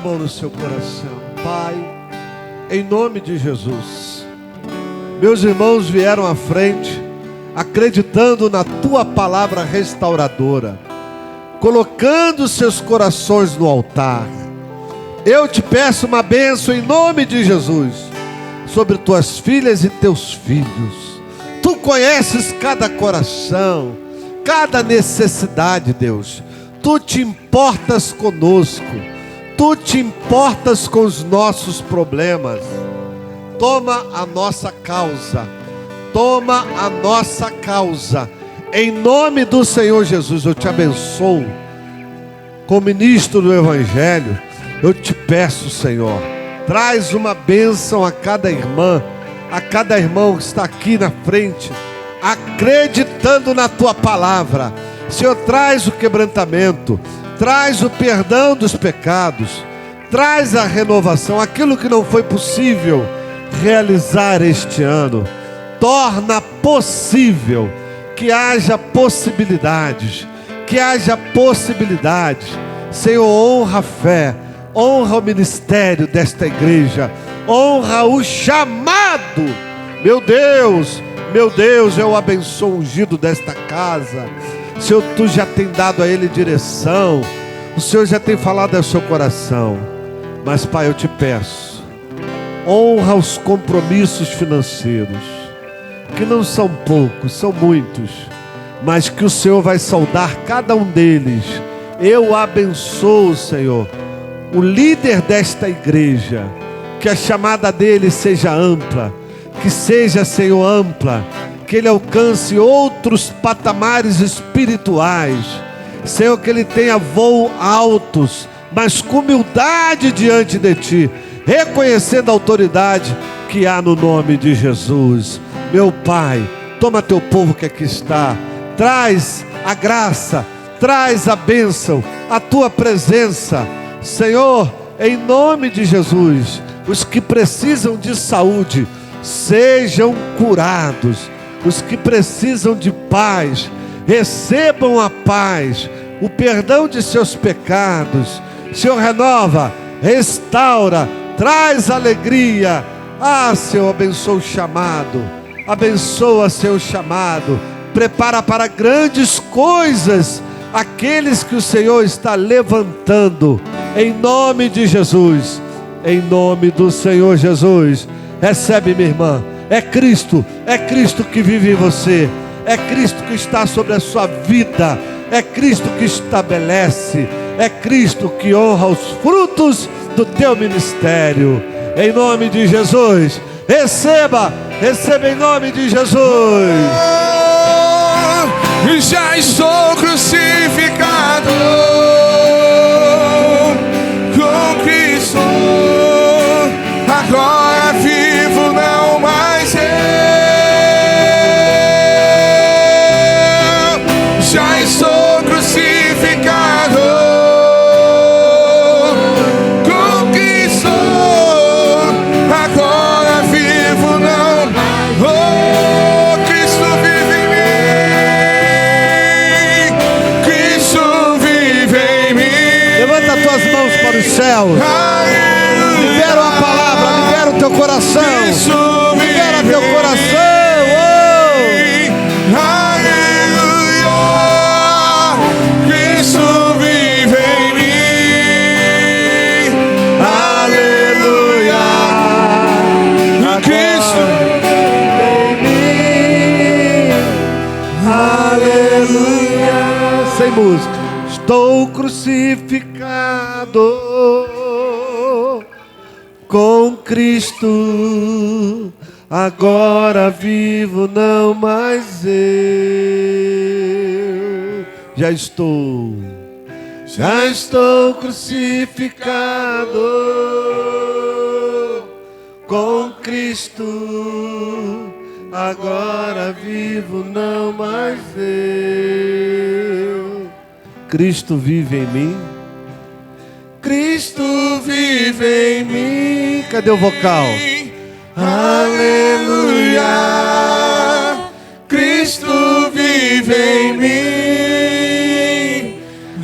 mão no seu coração. Pai, em nome de Jesus, meus irmãos vieram à frente, acreditando na tua palavra restauradora, colocando seus corações no altar. Eu te peço uma bênção em nome de Jesus sobre tuas filhas e teus filhos. Tu conheces cada coração, cada necessidade, Deus. Tu te importas conosco, tu te importas com os nossos problemas. Toma a nossa causa, toma a nossa causa. Em nome do Senhor Jesus, eu te abençoo. Como ministro do Evangelho, eu te peço, Senhor, traz uma bênção a cada irmã, a cada irmão que está aqui na frente, acreditando na tua palavra. Senhor, traz o quebrantamento, traz o perdão dos pecados, traz a renovação, aquilo que não foi possível realizar este ano. Torna possível que haja possibilidades, que haja possibilidades. Senhor, honra a fé, honra o ministério desta igreja, honra o chamado. Meu Deus, eu abençoo o ungido desta casa. Senhor, tu já tem dado a ele direção, o Senhor já tem falado ao seu coração. Mas, Pai, eu te peço, honra os compromissos financeiros, que não são poucos, são muitos, mas que o Senhor vai saldar cada um deles. Eu abençoo, Senhor, o líder desta igreja, que a chamada dele seja ampla, que seja, Senhor, ampla, que ele alcance outros patamares espirituais. Senhor, que ele tenha voos altos, mas com humildade diante de Ti, reconhecendo a autoridade que há no nome de Jesus. Meu Pai, toma teu povo que aqui está, traz a graça, traz a bênção, a tua presença. Senhor, em nome de Jesus, os que precisam de saúde, sejam curados. Os que precisam de paz, recebam a paz, o perdão de seus pecados. Senhor, renova, restaura, traz alegria. Ah, Senhor, abençoa o chamado, abençoa, Senhor, o chamado. Prepara para grandes coisas aqueles que o Senhor está levantando, em nome de Jesus, em nome do Senhor Jesus. Recebe, minha irmã. É Cristo que vive em você, é Cristo que está sobre a sua vida, é Cristo que estabelece, é Cristo que honra os frutos do teu ministério. Em nome de Jesus, receba em nome de Jesus. Já estou crucificado com Cristo, agora vivo, não mais eu. Já estou crucificado com Cristo, agora vivo, não mais eu. Oh, Cristo vive em mim, Cristo vive em mim. Levanta as tuas mãos para os céus. Libera a palavra, libera o teu coração, libera teu coração. Aleluia, Cristo vive em mim. Aleluia, Cristo vive em mim. Aleluia. Sem música. Estou crucificado com Cristo, agora vivo, não mais eu. Já estou crucificado com Cristo, agora vivo, não mais eu. Cristo vive em mim. Cristo vive em mim. Cadê o vocal? Aleluia, Cristo vive em mim.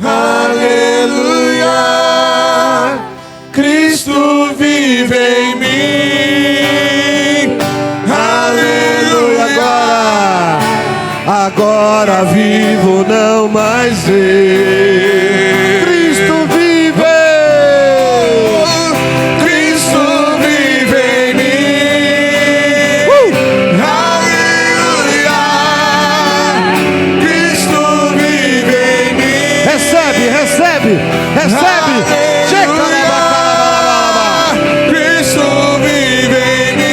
Aleluia, Agora vivo não mais eu. Cristo vive. Cristo vive em mim. Aleluia. Cristo vive em mim. Recebe, recebe, recebe. Chega, Cristo vive em mim.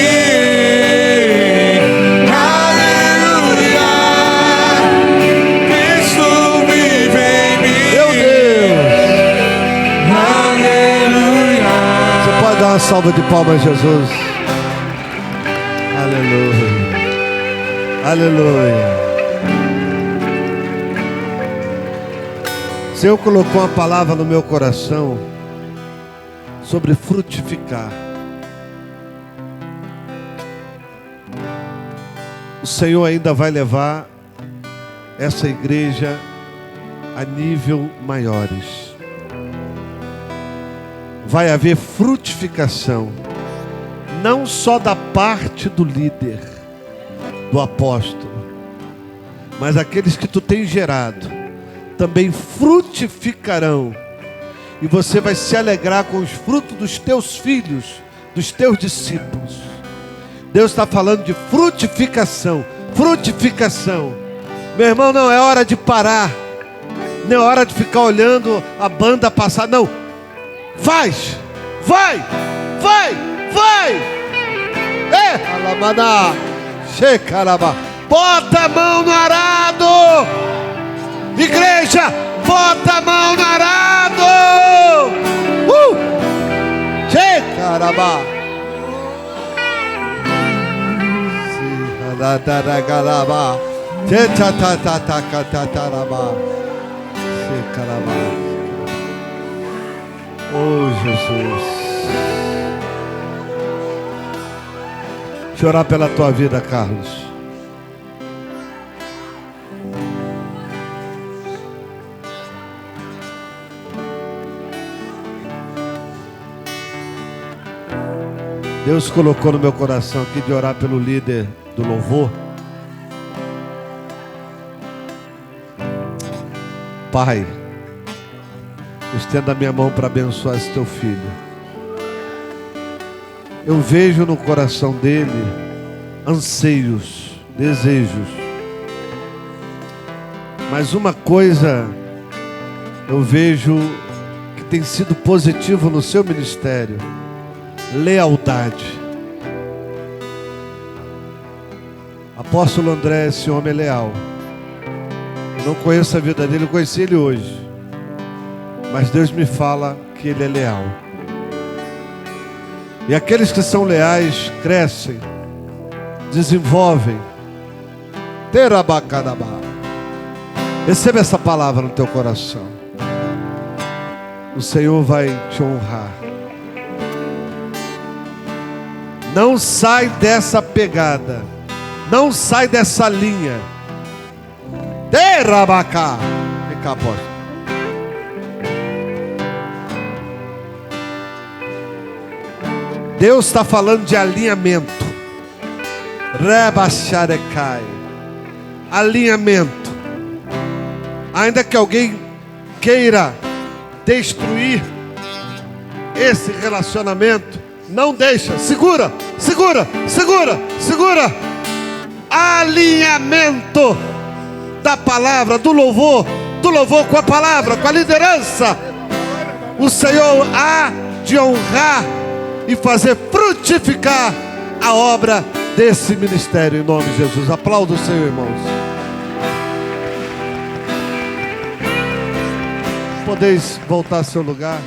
Aleluia. Cristo vive em mim. meu Deus. Aleluia. Você pode dar uma salva de palmas, Jesus. Aleluia. Aleluia. O Senhor colocou uma palavra no meu coração sobre frutificar. O Senhor ainda vai levar essa igreja a nível maiores. Vai haver frutificação, não só da parte do líder, do apóstolo, mas aqueles que tu tens gerado também frutificarão. E você vai se alegrar com os frutos dos teus filhos, dos teus discípulos. Deus está falando de frutificação. Frutificação. Meu irmão, não é hora de parar. Não é hora de ficar olhando a banda passar. Não. Faz. Vai. Vai. Vai. Alamaná. Shekarabá. Bota a mão no arado. Igreja, bota a mão no arado. Shekarabá. Sihadataragalabá. Tetatatatakatarabá. Shekarabá. Oh, Jesus. Deixa eu orar pela tua vida, Carlos. Deus colocou no meu coração aqui de orar pelo líder do louvor. Pai, estenda a minha mão para abençoar esse teu filho. Eu vejo no coração dele anseios, desejos. Mas uma coisa eu vejo que tem sido positivo no seu ministério: lealdade. Apóstolo André, esse homem é leal. Eu não conheço a vida dele, eu conheci ele hoje. Mas Deus me fala que ele é leal. E aqueles que são leais crescem, desenvolvem. Terabacadabá. Receba essa palavra no teu coração. O Senhor vai te honrar. Não sai dessa pegada. Não sai dessa linha. Terabacá. Vem cá, apóstolo. Deus está falando de alinhamento. Rebacharecai. Alinhamento. Ainda que alguém queira destruir esse relacionamento, não deixa. Segura, segura, segura, segura. Alinhamento da palavra, do louvor com a palavra, com a liderança. O Senhor há de honrar e fazer frutificar a obra desse ministério, em nome de Jesus. Aplauda o Senhor, irmãos. Podeis voltar ao seu lugar.